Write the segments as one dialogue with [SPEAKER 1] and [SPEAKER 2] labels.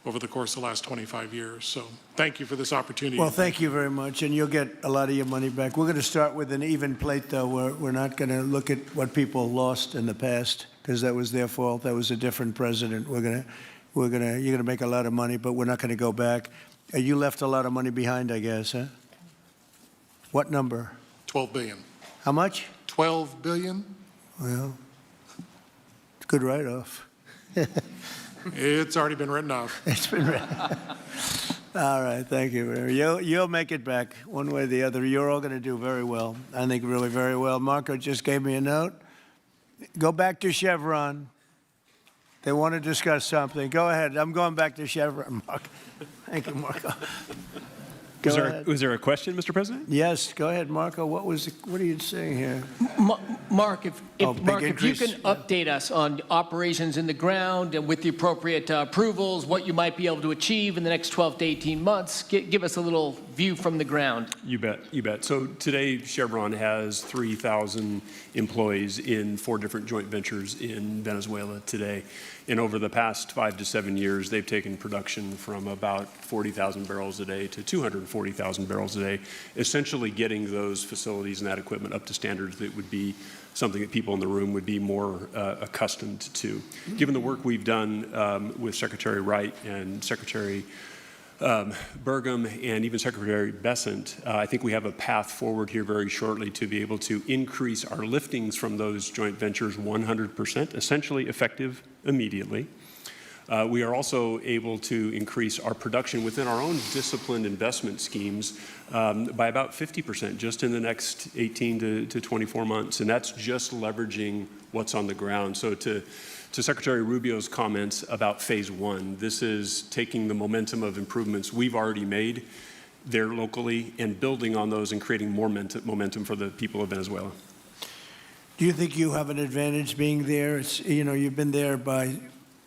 [SPEAKER 1] over the course of the last 25 years. So thank you for this opportunity.
[SPEAKER 2] Well, thank you very much, and you'll get a lot of your money back. We're going to start with an even plate, though. We're not going to look at what people lost in the past, because that was their fault. That was a different president. You're going to make a lot of money, but we're not going to go back. You left a lot of money behind, I guess, huh? What number?
[SPEAKER 1] 12 billion.
[SPEAKER 2] How much?
[SPEAKER 1] 12 billion?
[SPEAKER 2] Well, it's a good write-off.
[SPEAKER 1] It's already been written off.
[SPEAKER 2] It's been written. All right, thank you. You'll make it back one way or the other. You're all going to do very well. I think really very well. Marco just gave me a note. Go back to Chevron. They want to discuss something. Go ahead. I'm going back to Chevron, Marco. Thank you, Marco.
[SPEAKER 3] Was there a question, Mr. President?
[SPEAKER 2] Yes, go ahead, Marco. What are you saying here?
[SPEAKER 4] Mark, if you can update us on operations in the ground and with the appropriate approvals, what you might be able to achieve in the next 12 to 18 months, give us a little view from the ground.
[SPEAKER 3] You bet, you bet. So today, Chevron has 3,000 employees in 4 different joint ventures in Venezuela today. And over the past 5 to 7 years, they've taken production from about 40,000 barrels a day to 240,000 barrels a day, essentially getting those facilities and that equipment up to standards that would be something that people in the room would be more accustomed to. Given the work we've done with Secretary Wright and Secretary Burgum and even Secretary Bessent, I think we have a path forward here very shortly to be able to increase our liftings from those joint ventures 100%, essentially effective immediately. We are also able to increase our production within our own disciplined investment schemes by about 50% just in the next 18 to 24 months. And that's just leveraging what's on the ground. So to Secretary Rubio's comments about phase 1, this is taking the momentum of improvements we've already made there locally and building on those and creating more momentum for the people of Venezuela.
[SPEAKER 2] Do you think you have an advantage being there? You've been there by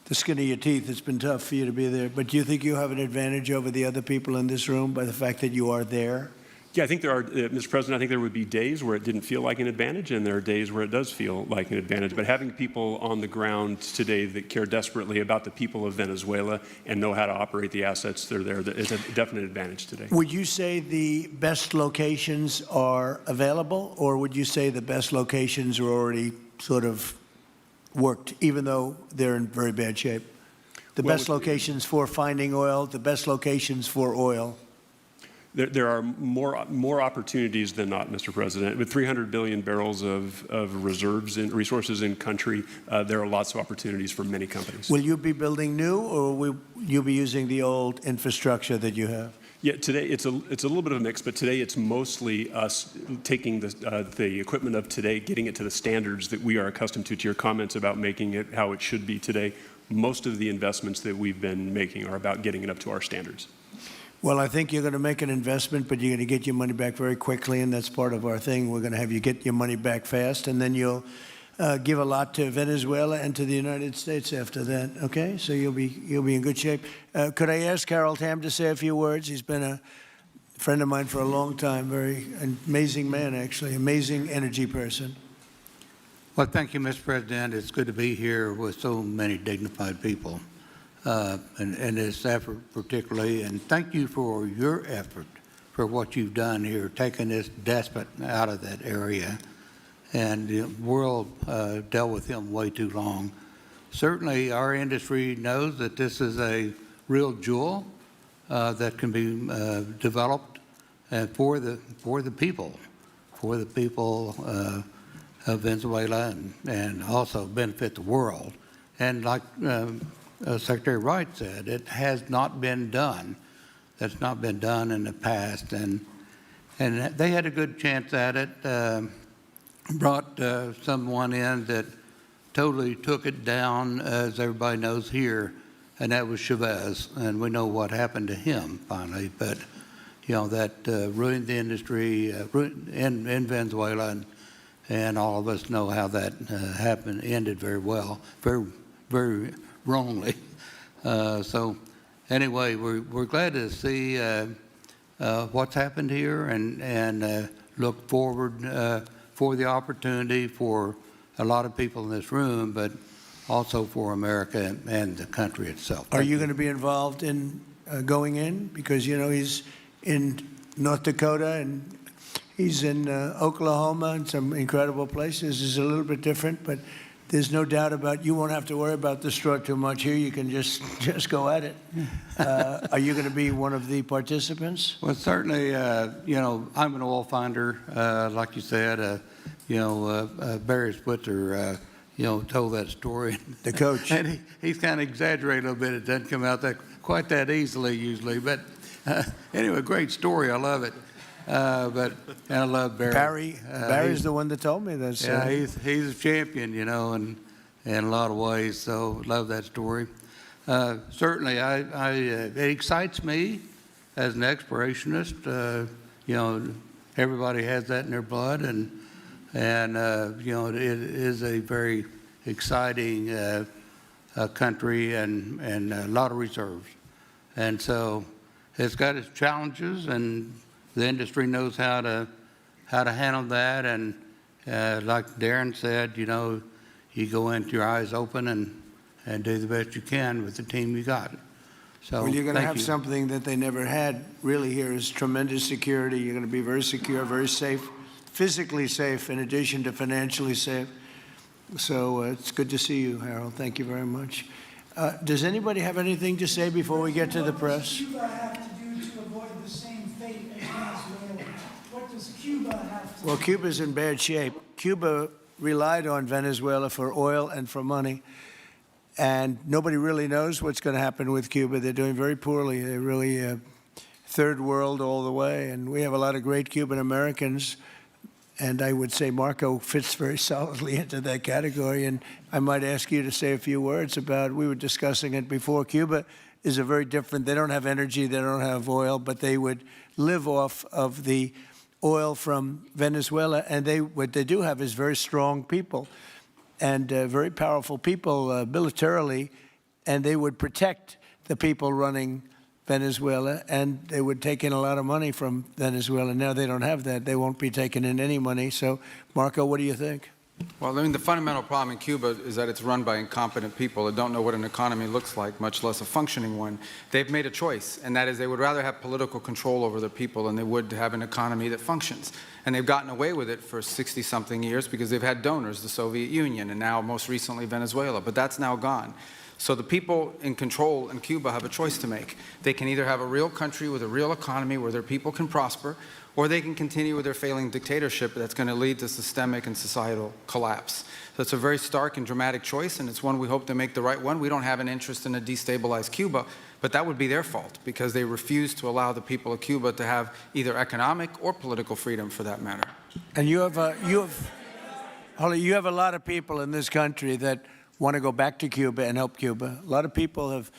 [SPEAKER 2] the skin of your teeth. It's been tough for you to be there. But do you think you have an advantage over the other people in this room by the fact that you are there?
[SPEAKER 3] Yeah, I think there are, Mr. President, I think there would be days where it didn't feel like an advantage, and there are days where it does feel like an advantage. But having people on the ground today that care desperately about the people of Venezuela and know how to operate the assets that are there is a definite advantage today.
[SPEAKER 2] Would you say the best locations are available, or would you say the best locations are already sort of worked, even though they're in very bad shape? The best locations for finding oil, the best locations for oil.
[SPEAKER 3] There are more opportunities than not, Mr. President. With 300 billion barrels of reserves and resources in country, there are lots of opportunities for many companies.
[SPEAKER 2] Will you be building new, or will you be using the old infrastructure that you have?
[SPEAKER 3] Yeah, today it's a little bit of a mix, but today it's mostly us taking the equipment of today, getting it to the standards that we are accustomed to your comments about making it how it should be today. Most of the investments that we've been making are about getting it up to our standards.
[SPEAKER 2] Well, I think you're going to make an investment, but you're going to get your money back very quickly, and that's part of our thing. We're going to have you get your money back fast, and then you'll give a lot to Venezuela and to the United States after that. Okay, so you'll be in good shape. Could I ask Harold Hamm to say a few words? He's been a friend of mine for a long time. Very amazing man, actually, amazing energy person.
[SPEAKER 5] Well, thank you, Mr. President. It's good to be here with so many dignified people. And this effort particularly, and thank you for your effort for what you've done here, taking this despot out of that area. And the world dealt with him way too long. Certainly our industry knows that this is a real jewel that can be developed for the people of Venezuela and also benefit the world. And like Secretary Wright said, it has not been done. That's not been done in the past, and they had a good chance at it. Brought someone in that totally took it down, as everybody knows here, and that was Chavez, and we know what happened to him finally. But that ruined the industry in Venezuela, and all of us know how that happened, ended very well, very, very wrongly. So anyway, we're glad to see what's happened here and look forward for the opportunity for a lot of people in this room, but also for America and the country itself.
[SPEAKER 2] Are you going to be involved in going in? Because, you know, he's in North Dakota and he's in Oklahoma and some incredible places. It's a little bit different, but there's no doubt about you won't have to worry about the straw too much here. You can just go at it. Are you going to be one of the participants?
[SPEAKER 5] Well, certainly, you know, I'm an oil finder, like you said. You know, Barry Spitzer, you know, told that story.
[SPEAKER 2] The coach.
[SPEAKER 5] And he's kind of exaggerated a little bit. It doesn't come out quite that easily usually. But anyway, great story. I love it. And I love Barry.
[SPEAKER 2] Barry's the one that told me this.
[SPEAKER 5] Yeah, he's a champion, you know, in a lot of ways. So love that story. Certainly, it excites me as an explorationist. You know, everybody has that in their blood, and you know, it is a very exciting country and a lot of reserves, and so it's got its challenges, and the industry knows how to handle that. And like Darren said, you know, you go in with your eyes open and do the best you can with the team you got. So
[SPEAKER 2] well, you're going to have
[SPEAKER 5] you.
[SPEAKER 2] something that they never had really here is tremendous security. You're going to be very secure, very safe, physically safe, in addition to financially safe. So it's good to see you, Harold. Thank you very much. Does anybody have anything to say before we get to the press?
[SPEAKER 6] What does Cuba have to do to avoid the same fate as Venezuela? What does Cuba have to
[SPEAKER 2] Well,
[SPEAKER 6] do?
[SPEAKER 2] Cuba's in bad shape. Cuba relied on Venezuela for oil and for money. And nobody really knows what's going to happen with Cuba. They're doing very poorly. They're really third world all the way. And we have a lot of great Cuban Americans. And I would say Marco fits very solidly into that category. And I might ask you to say a few words about, we were discussing it before, Cuba is a very different, they don't have energy, they don't have oil, but they would live off of the oil from Venezuela. And what they do have is very strong people and very powerful people militarily, and they would protect the people running Venezuela, and they would take in a lot of money from Venezuela. Now they don't have that. They won't be taking in any money. So, Marco, what do you think?
[SPEAKER 7] Well, I mean, the fundamental problem in Cuba is that it's run by incompetent people that don't know what an economy looks like, much less a functioning one. They've made a choice, and that is they would rather have political control over their people than they would to have an economy that functions. And they've gotten away with it for 60-something years because they've had donors, the Soviet Union, and now most recently Venezuela. But that's now gone. So the people in control in Cuba have a choice to make. They can either have a real country with a real economy where their people can prosper, or they can continue with their failing dictatorship that's going to lead to systemic and societal collapse. So it's a very stark and dramatic choice, and it's one we hope to make the right one. We don't have an interest in a destabilized Cuba, but that would be their fault because they refuse to allow the people of Cuba to have either economic or political freedom for that matter.
[SPEAKER 2] And you have a lot of people in this country that want to go back to Cuba and help Cuba. A lot of people have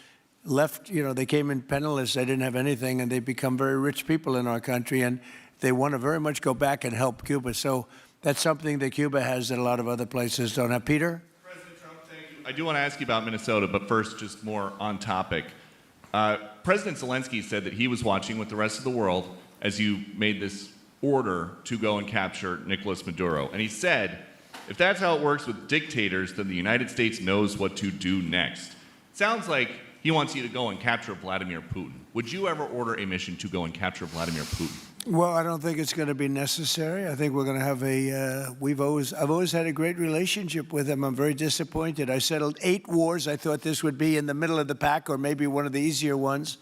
[SPEAKER 2] left, you know, they came in penniless, they didn't have anything, and they've become very rich people in our country, and they want to very much go back and help Cuba. So that's something that Cuba has that a lot of other places don't have. Peter?
[SPEAKER 8] President Trump, thank you. I do want to ask you about Minnesota, but first, just more on topic. President Zelensky said that he was watching with the rest of the world as you made this order to go and capture Nicolas Maduro. And he said, if that's how it works with dictators, then the United States knows what to do next. Sounds like he wants you to go and capture Vladimir Putin. Would you ever order a mission to go and capture Vladimir Putin?
[SPEAKER 2] Well, I don't think it's going to be necessary. I think we're going to have I've always had a great relationship with him. I'm very disappointed. I settled 8 wars. I thought this would be in the middle of the pack or maybe one of the easier ones.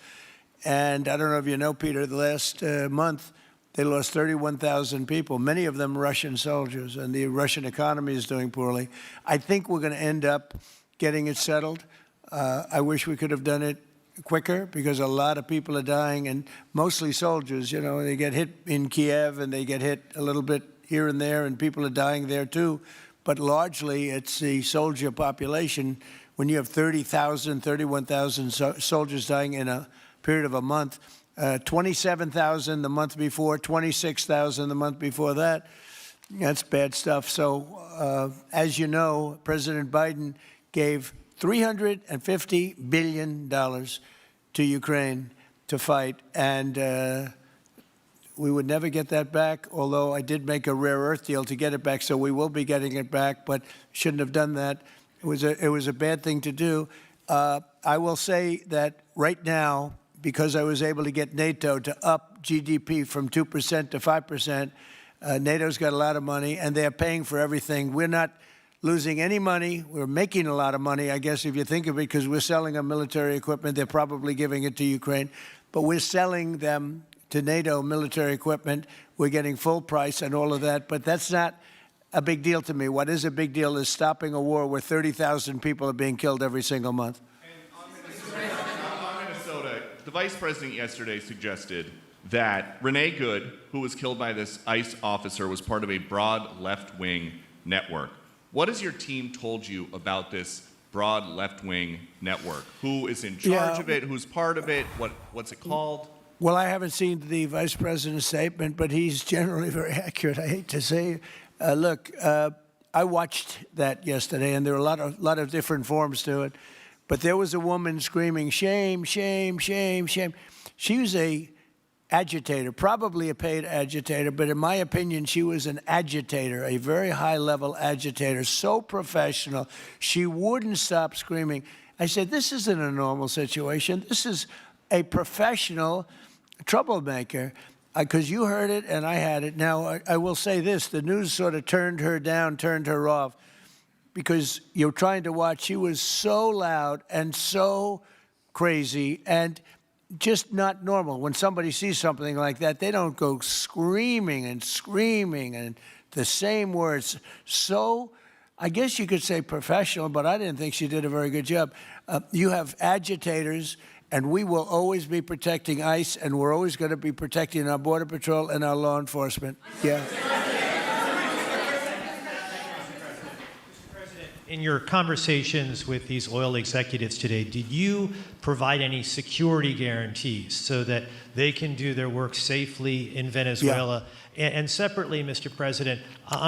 [SPEAKER 2] And I don't know if you know, Peter, the last month, they lost 31,000 people, many of them Russian soldiers, and the Russian economy is doing poorly. I think we're going to end up getting it settled. I wish we could have done it quicker because a lot of people are dying, and mostly soldiers. You know, they get hit in Kiev and they get hit a little bit here and there, and people are dying there too. But largely, it's the soldier population. When you have 30,000, 31,000 soldiers dying in a period of a month, 27,000 the month before, 26,000 the month before that. That's bad stuff. So, as you know, President Biden gave $350 billion to Ukraine to fight, and we would never get that back, although I did make a rare earth deal to get it back, so we will be getting it back, but shouldn't have done that. It was a bad thing to do. I will say that right now, because I was able to get NATO to up GDP from 2% to 5%, NATO's got a lot of money, and they're paying for everything. We're not losing any money. We're making a lot of money, I guess, if you think of it, because we're selling them military equipment. They're probably giving it to Ukraine. But we're selling them to NATO military equipment. We're getting full price and all of that. But that's not a big deal to me. What is a big deal is stopping a war where 30,000 people are being killed every single month.
[SPEAKER 8] On Minnesota, the vice president yesterday suggested that Renee Good, who was killed by this ICE officer, was part of a broad left-wing network. What has your team told you about this broad left-wing network? Who is in charge of it? Who's part of it? What's it called?
[SPEAKER 2] Well, I haven't seen the vice president's statement, but he's generally very accurate. I hate to say, look, I watched that yesterday, and there were a lot of different forms to it. But there was a woman screaming, "Shame, shame, shame, shame." She was a agitator, probably a paid agitator, but in my opinion, she was an agitator, a very high-level agitator, so professional. She wouldn't stop screaming. I said, this isn't a normal situation. This is a professional troublemaker, because you heard it and I had it. Now, I will say this. The news sort of turned her down, turned her off, because you're trying to watch. She was so loud and so crazy and just not normal. When somebody sees something like that, they don't go screaming and the same words. So I guess you could say professional, but I didn't think she did a very good job. You have agitators, and we will always be protecting ICE, and we're always going to be protecting our Border Patrol and our law enforcement. Yeah.
[SPEAKER 9] In your conversations with these oil executives today, did you provide any security guarantees so that they can do their work safely in Venezuela? Yeah. And separately, Mr. President,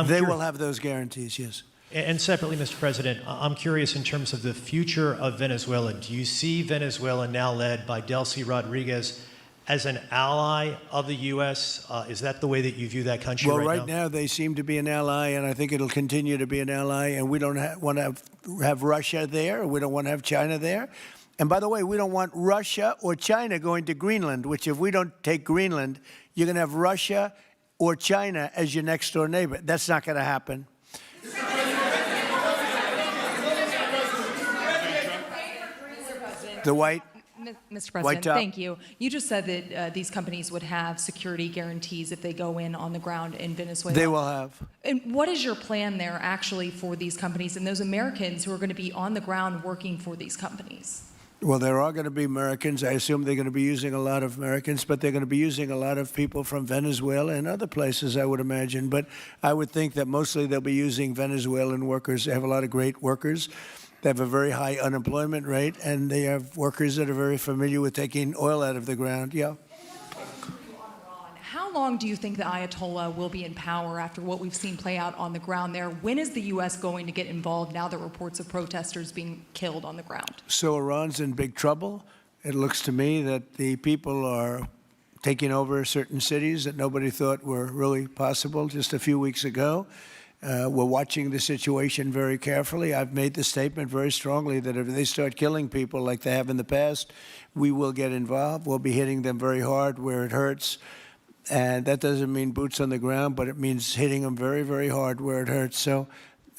[SPEAKER 2] they will have those guarantees, yes.
[SPEAKER 9] And separately, Mr. President, I'm curious in terms of the future of Venezuela. Do you see Venezuela, now led by Delcy Rodriguez, as an ally of the U.S.? Is that the way that you view that country right now?
[SPEAKER 2] Well, right now they seem to be an ally, and I think it'll continue to be an ally, and we don't want to have Russia there. We don't want to have China there. And by the way, we don't want Russia or China going to Greenland, which if we don't take Greenland, you're going to have Russia or China as your next-door neighbor. That's not going to happen. The white...
[SPEAKER 10] Mr. President, thank you. You just said that these companies would have security guarantees if they go in on the ground in Venezuela.
[SPEAKER 2] They will have.
[SPEAKER 10] And what is your plan there actually for these companies and those Americans who are going to be on the ground working for these companies?
[SPEAKER 2] Well, there are going to be Americans. I assume they're going to be using a lot of Americans, but they're going to be using a lot of people from Venezuela and other places, I would imagine. But I would think that mostly they'll be using Venezuelan workers. They have a lot of great workers. They have a very high unemployment rate, and they have workers that are very familiar with taking oil out of the ground. Yeah.
[SPEAKER 10] How long do you think the Ayatollah will be in power after what we've seen play out on the ground there? When is the U.S. going to get involved now that reports of protesters being killed on the ground?
[SPEAKER 2] So Iran's in big trouble. It looks to me that the people are taking over certain cities that nobody thought were really possible just a few weeks ago. We're watching the situation very carefully. I've made the statement very strongly that if they start killing people like they have in the past, we will get involved. We'll be hitting them very hard where it hurts. And that doesn't mean boots on the ground, but it means hitting them very, very hard where it hurts. So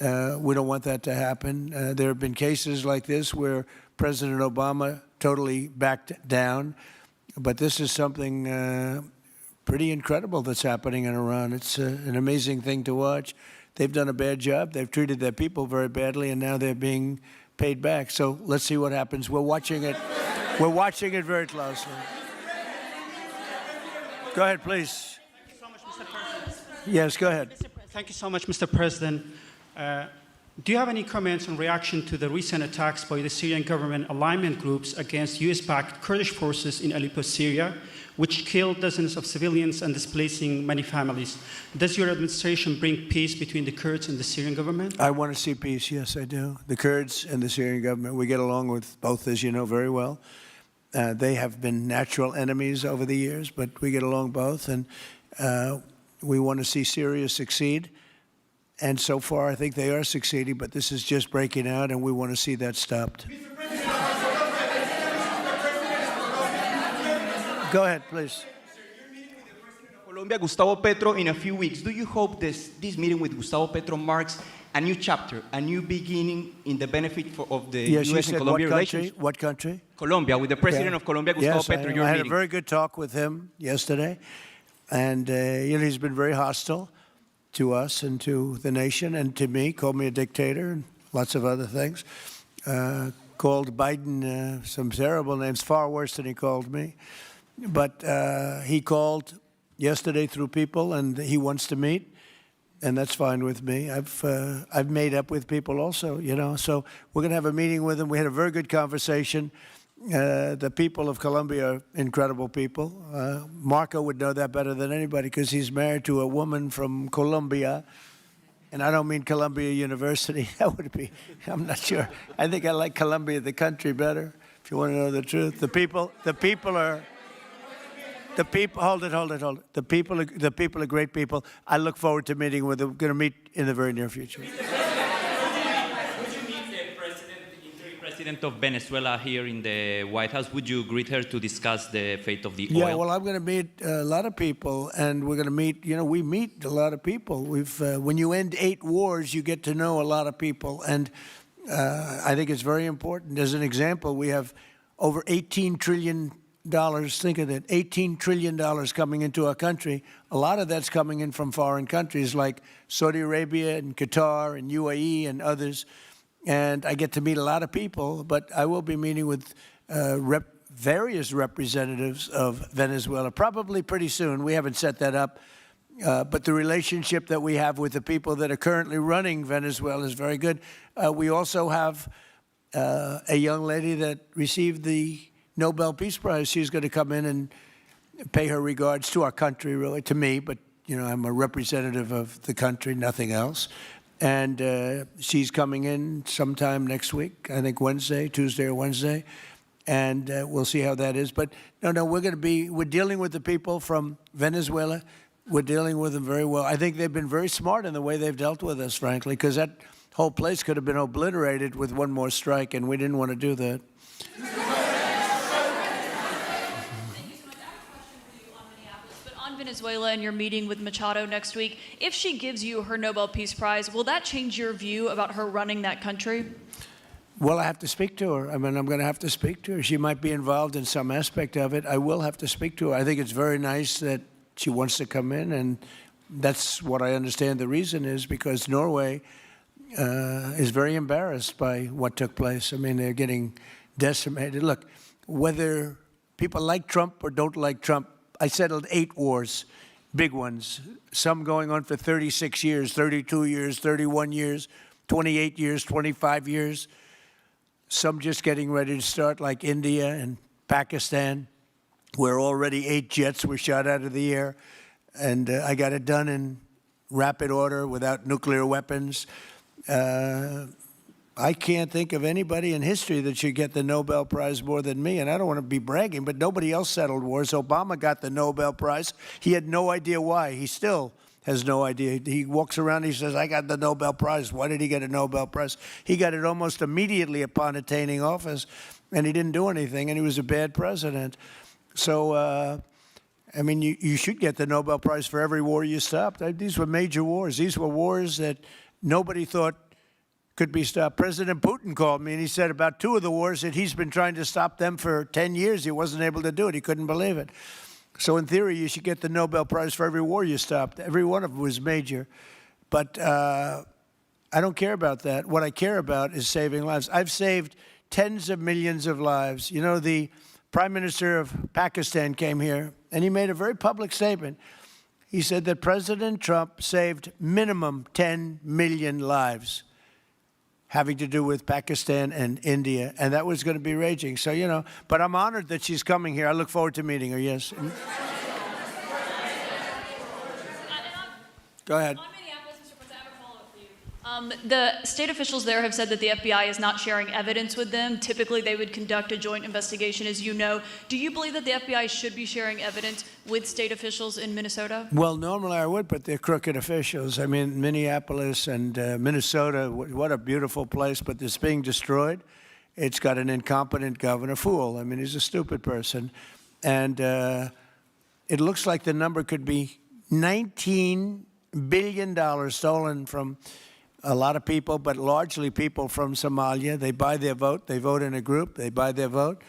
[SPEAKER 2] we don't want that to happen. There have been cases like this where President Obama totally backed down. But this is something pretty incredible that's happening in Iran. It's an amazing thing to watch. They've done a bad job. They've treated their people very badly, and now they're being paid back. So let's see what happens. We're watching it. We're watching it very closely. Go ahead, please.
[SPEAKER 11] Thank you so much, Mr. President.
[SPEAKER 2] Yes, go ahead.
[SPEAKER 11] Thank you so much, Mr. President. Do you have any comments in reaction to the recent attacks by the Syrian government alignment groups against US-backed Kurdish forces in Aleppo, Syria, which killed dozens of civilians and displacing many families? Does your administration bring peace between the Kurds and the Syrian government?
[SPEAKER 2] I want to see peace, yes, I do. The Kurds and the Syrian government, we get along with both, as you know very well. They have been natural enemies over the years, but we get along both, and we want to see Syria succeed. And so far, I think they are succeeding, but this is just breaking out, and we want to see that stopped. Go ahead, please.
[SPEAKER 12] Colombia, Gustavo Petro, in a few weeks. Do you hope this meeting with Gustavo Petro marks a new chapter, a new beginning in the benefit of the
[SPEAKER 2] Yes, you
[SPEAKER 12] U.S.
[SPEAKER 2] said
[SPEAKER 12] and Colombia
[SPEAKER 2] what country?
[SPEAKER 12] relations?
[SPEAKER 2] What country?
[SPEAKER 12] Colombia, with the president of Colombia, Gustavo
[SPEAKER 2] Yes,
[SPEAKER 12] Petro, your
[SPEAKER 2] I had
[SPEAKER 12] meeting.
[SPEAKER 2] a very good talk with him yesterday, and he's been very hostile to us and to the nation and to me, called me a dictator and lots of other things, called Biden some terrible names, far worse than he called me. But he called yesterday through people, and he wants to meet, and that's fine with me. I've made up with people also, so we're going to have a meeting with him. We had a very good conversation. The people of Colombia are incredible people. Marco would know that better than anybody because he's married to a woman from Colombia. And I don't mean Columbia University. That would be, I'm not sure. I think I like Colombia, the country, better, if you want to know the truth. The people, hold it. The people are great people. I look forward to meeting with them. We're going to meet in the very near future.
[SPEAKER 13] Would you meet the president of Venezuela here in the White House? Would you greet her to discuss the fate of the oil?
[SPEAKER 2] Yeah, well, I'm going to meet a lot of people, and we're going to meet, we meet a lot of people. When you end 8 wars, you get to know a lot of people, and I think it's very important. As an example, we have over $18 trillion. Think of that, $18 trillion coming into our country. A lot of that's coming in from foreign countries like Saudi Arabia and Qatar and UAE and others. And I get to meet a lot of people, but I will be meeting with various representatives of Venezuela, probably pretty soon. We haven't set that up. But the relationship that we have with the people that are currently running Venezuela is very good. We also have a young lady that received the Nobel Peace Prize. She's going to come in and pay her regards to our country, really, to me, but, I'm a representative of the country, nothing else. And she's coming in sometime next week, I think Tuesday or Wednesday, and we'll see how that is. But no, we're dealing with the people from Venezuela. We're dealing with them very well. I think they've been very smart in the way they've dealt with us, frankly, because that whole place could have been obliterated with one more strike, and we didn't want to do that.
[SPEAKER 14] Venezuela and your meeting with Machado next week, if she gives you her Nobel Peace Prize, will that change your view about her running that country?
[SPEAKER 2] Well, I have to speak to her. I'm going to have to speak to her. She might be involved in some aspect of it. I will have to speak to her. I think it's very nice that she wants to come in, and that's what I understand the reason is, because Norway is very embarrassed by what took place. They're getting decimated. Look, whether people like Trump or don't like Trump, I settled 8 wars, big ones, some going on for 36 years, 32 years, 31 years, 28 years, 25 years, some just getting ready to start, like India and Pakistan, where already 8 jets were shot out of the air, and I got it done in rapid order without nuclear weapons. I can't think of anybody in history that should get the Nobel Prize more than me, and I don't want to be bragging, but nobody else settled wars. Obama got the Nobel Prize. He had no idea why. He still has no idea. He walks around, he says, I got the Nobel Prize. Why did he get a Nobel Prize? He got it almost immediately upon attaining office, and he didn't do anything, and he was a bad president. So, you should get the Nobel Prize for every war you stopped. These were major wars. These were wars that nobody thought could be stopped. President Putin called me, and he said about 2 of the wars that he's been trying to stop them for 10 years. He wasn't able to do it. He couldn't believe it. So in theory, you should get the Nobel Prize for every war you stopped. Every one of them was major. But I don't care about that. What I care about is saving lives. I've saved tens of millions of lives. The Prime Minister of Pakistan came here, and he made a very public statement. He said that President Trump saved minimum 10 million lives having to do with Pakistan and India, and that was going to be raging. So, but I'm honored that she's coming here. I look forward to meeting her, yes. Go ahead.
[SPEAKER 14] On Minneapolis, Mr. President, I have a follow-up for you. The state officials there have said that the FBI is not sharing evidence with them. Typically, they would conduct a joint investigation, as you know. Do you believe that the FBI should be sharing evidence with state officials in Minnesota?
[SPEAKER 2] Well, normally I would, but they're crooked officials. I mean, Minneapolis and Minnesota, what a beautiful place, but it's being destroyed. It's got an incompetent governor, fool. I mean, he's a stupid person. And it looks like the number could be $19 billion stolen from a lot of people, but largely people from Somalia. They buy their vote. They vote in a group. They buy their vote.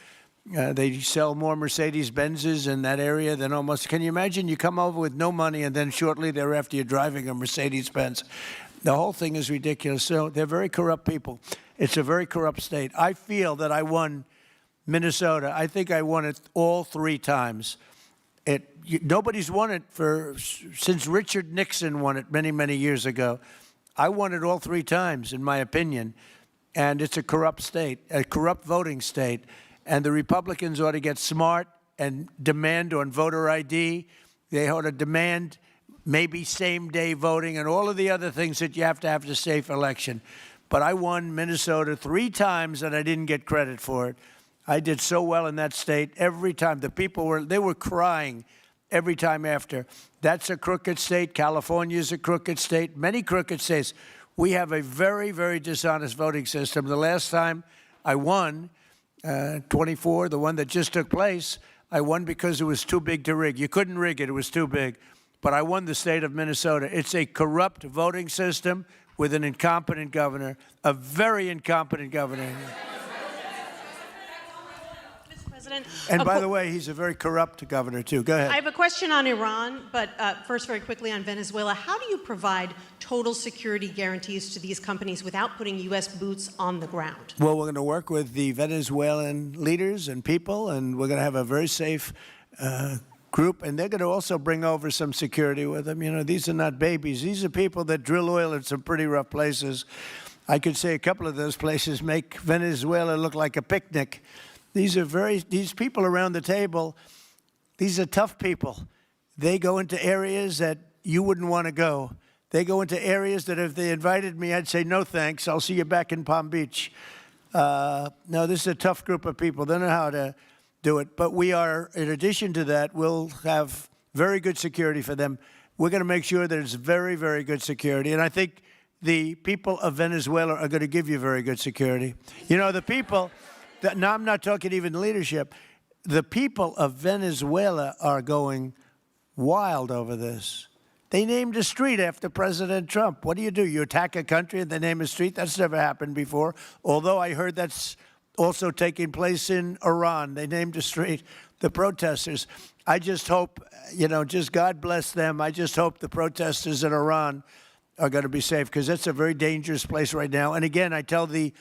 [SPEAKER 2] They sell more Mercedes-Benzes in that area than almost. Can you imagine? You come over with no money, and then shortly thereafter you're driving a Mercedes-Benz. The whole thing is ridiculous. So they're very corrupt people. It's a very corrupt state. I feel that I won Minnesota. I think I won it all 3 times. Nobody's won it since Richard Nixon won it many, many years ago. I won it all 3 times, in my opinion, and it's a corrupt state, a corrupt voting state, and the Republicans ought to get smart and demand on voter ID. They ought to demand maybe same-day voting and all of the other things that you have to have a safe election. But I won Minnesota 3 times, and I didn't get credit for it. I did so well in that state every time. The people were crying every time after. That's a crooked state. California is a crooked state. Many crooked states. We have a very, very dishonest voting system. The last time I won, 24, the one that just took place, I won because it was too big to rig. You couldn't rig it. It was too big. But I won the state of Minnesota. It's a corrupt voting system with an incompetent governor, a very incompetent governor. And by the way, he's a very corrupt governor, too. Go ahead.
[SPEAKER 15] I have a question on Iran, but first, very quickly on Venezuela. How do you provide total security guarantees to these companies without putting U.S. boots on the ground?
[SPEAKER 2] Well, we're going to work with the Venezuelan leaders and people, and we're going to have a very safe group, and they're going to also bring over some security with them. You know, these are not babies. These are people that drill oil in some pretty rough places. I could say a couple of those places make Venezuela look like a picnic. These people around the table, these are tough people. They go into areas that you wouldn't want to go. They go into areas that if they invited me, I'd say, no thanks, I'll see you back in Palm Beach. No, this is a tough group of people. They know how to do it. But we are, in addition to that, we'll have very good security for them. We're going to make sure there's very, very good security. And I think the people of Venezuela are going to give you very good security. You know, the people... Now, I'm not talking even leadership. The people of Venezuela are going wild over this. They named a street after President Trump. What do? You attack a country and they name a street? That's never happened before, although I heard that's also taking place in Iran. They named a street. The protesters. I just hope, you know, just God bless them. I just hope the protesters in Iran are going to be safe, because it's a very dangerous place right now. And again, I tell the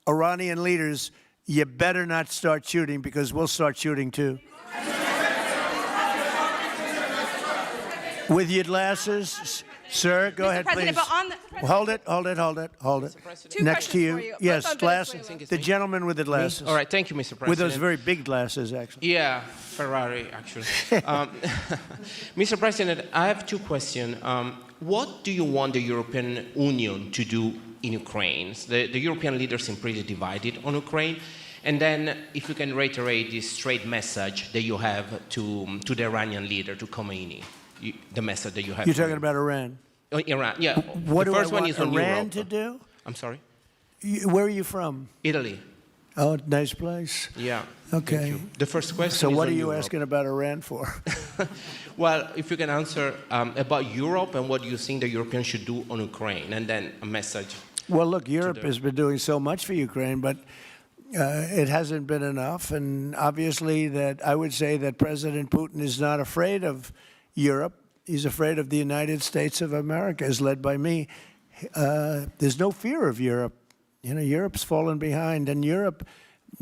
[SPEAKER 2] Iranian leaders, you better not start shooting, because we'll start shooting too. With your glasses, sir, go ahead, please. Hold it. Next to you. Yes, glasses. The gentleman with the glasses.
[SPEAKER 16] All right, thank you, Mr. President.
[SPEAKER 2] With those very big glasses, actually.
[SPEAKER 16] Yeah, Ferrari, actually. Mr. President, I have 2 questions. What do you want the European Union to do in Ukraine? The European leaders seem pretty divided on Ukraine. And then, if you can reiterate this straight message that you have to the Iranian leader, to Khomeini, the message that you have.
[SPEAKER 2] You're talking about Iran?
[SPEAKER 16] Iran, yeah.
[SPEAKER 2] What
[SPEAKER 16] the
[SPEAKER 2] do
[SPEAKER 16] first
[SPEAKER 2] I want
[SPEAKER 16] one is on
[SPEAKER 2] Iran
[SPEAKER 16] Europe.
[SPEAKER 2] to do?
[SPEAKER 16] I'm sorry?
[SPEAKER 2] Where are you from?
[SPEAKER 16] Italy.
[SPEAKER 2] Oh, nice place.
[SPEAKER 16] Yeah.
[SPEAKER 2] Okay.
[SPEAKER 16] Thank you. The first question
[SPEAKER 2] So
[SPEAKER 16] is
[SPEAKER 2] what
[SPEAKER 16] on
[SPEAKER 2] are you
[SPEAKER 16] Europe.
[SPEAKER 2] asking about Iran for?
[SPEAKER 16] Well, if you can answer about Europe and what you think the Europeans should do on Ukraine, and then a message.
[SPEAKER 2] Well, look, Europe has been doing so much for Ukraine, but it hasn't been enough. And obviously that I would say that President Putin is not afraid of Europe. He's afraid of the United States of America, as led by me. There's no fear of Europe. You know, Europe's fallen behind, and Europe,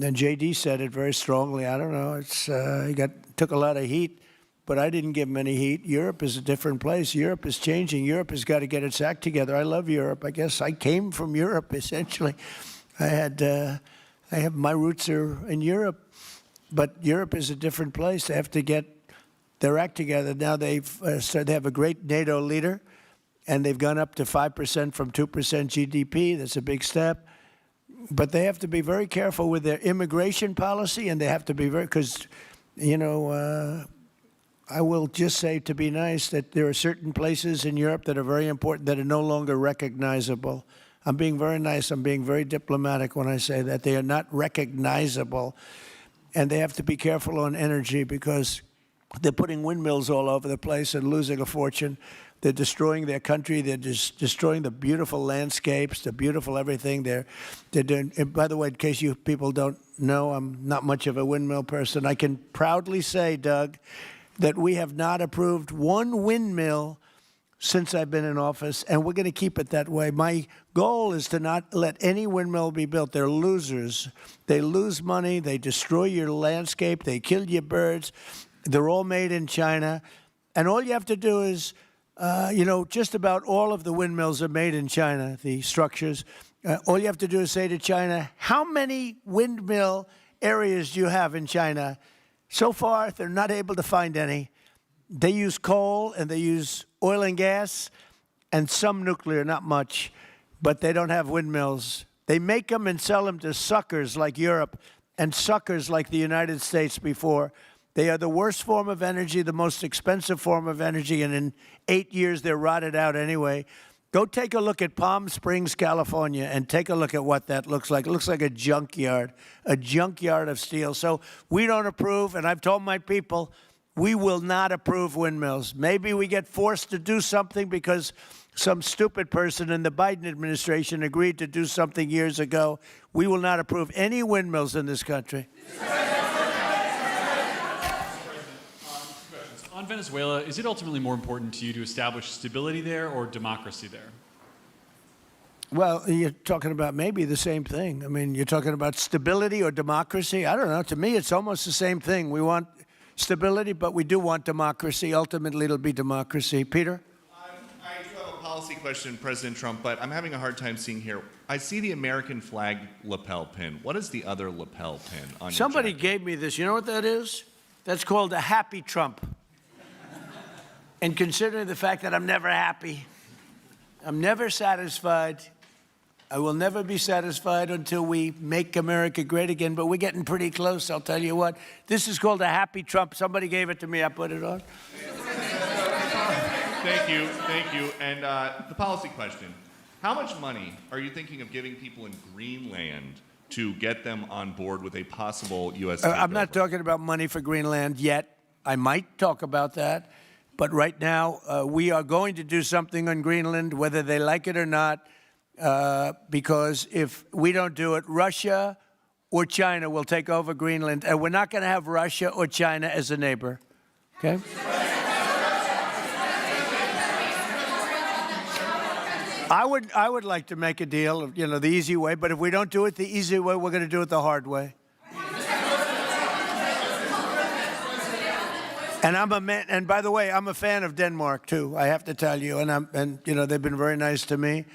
[SPEAKER 2] and JD said it very strongly. I don't know, he took a lot of heat, but I didn't give him any heat. Europe is a different place. Europe is changing. Europe has got to get its act together. I love Europe. I guess I came from Europe, essentially. My roots are in Europe, but Europe is a different place. They have to get their act together. Now they have a great NATO leader, and they've gone up to 5% from 2% GDP. That's a big step. But they have to be very careful with their immigration policy, and they have to be very, because, you know, I will just say, to be nice, that there are certain places in Europe that are very important that are no longer recognizable. I'm being very nice. I'm being very diplomatic when I say that. They are not recognizable. And they have to be careful on energy because they're putting windmills all over the place and losing a fortune. They're destroying their country. They're just destroying the beautiful landscapes, the beautiful everything. They're doing, and by the way, in case you people don't know, I'm not much of a windmill person. I can proudly say, Doug, that we have not approved one windmill since I've been in office, and we're going to keep it that way. My goal is to not let any windmill be built. They're losers. They lose money. They destroy your landscape. They kill your birds. They're all made in China. And all you have to do is, you know, just about all of the windmills are made in China, the structures. All you have to do is say to China, how many windmill areas do you have in China? So far, they're not able to find any. They use coal and they use oil and gas and some nuclear, not much, but they don't have windmills. They make them and sell them to suckers like Europe and suckers like the United States before. They are the worst form of energy, the most expensive form of energy, and in 8 years they're rotted out anyway. Go take a look at Palm Springs, California, and take a look at what that looks like. It looks like a junkyard of steel. So we don't approve, and I've told my people, we will not approve windmills. Maybe we get forced to do something because some stupid person in the Biden administration agreed to do something years ago. We will not approve any windmills in this country.
[SPEAKER 17] On Venezuela, is it ultimately more important to you to establish stability there or democracy there?
[SPEAKER 2] Well, you're talking about maybe the same thing. I mean, you're talking about stability or democracy. I don't know. To me, it's almost the same thing. We want stability, but we do want democracy. Ultimately, it'll be democracy. Peter?
[SPEAKER 8] I do have a policy question, President Trump, but I'm having a hard time seeing here. I see the American flag lapel pin. What is the other lapel pin on
[SPEAKER 2] Somebody
[SPEAKER 8] your jacket?
[SPEAKER 2] gave me this. You know what that is? That's called a happy Trump. And considering the fact that I'm never happy, I'm never satisfied, I will never be satisfied until we make America great again, but we're getting pretty close, I'll tell you what. This is called a happy Trump. Somebody gave it to me, I put it on.
[SPEAKER 8] Thank you. And the policy question. How much money are you thinking of giving people in Greenland to get them on board with a possible U.S.
[SPEAKER 2] I'm not talking about money for Greenland yet. I might talk about that. But right now, we are going to do something on Greenland, whether they like it or not, because if we don't do it, Russia or China will take over Greenland, and we're not going to have Russia or China as a neighbor. Okay? I would like to make a deal, you know, the easy way, but if we don't do it the easy way, we're going to do it the hard way. And I'm a man, and by the way, I'm a fan of Denmark too. I have to tell you, and you know they've been very nice to me.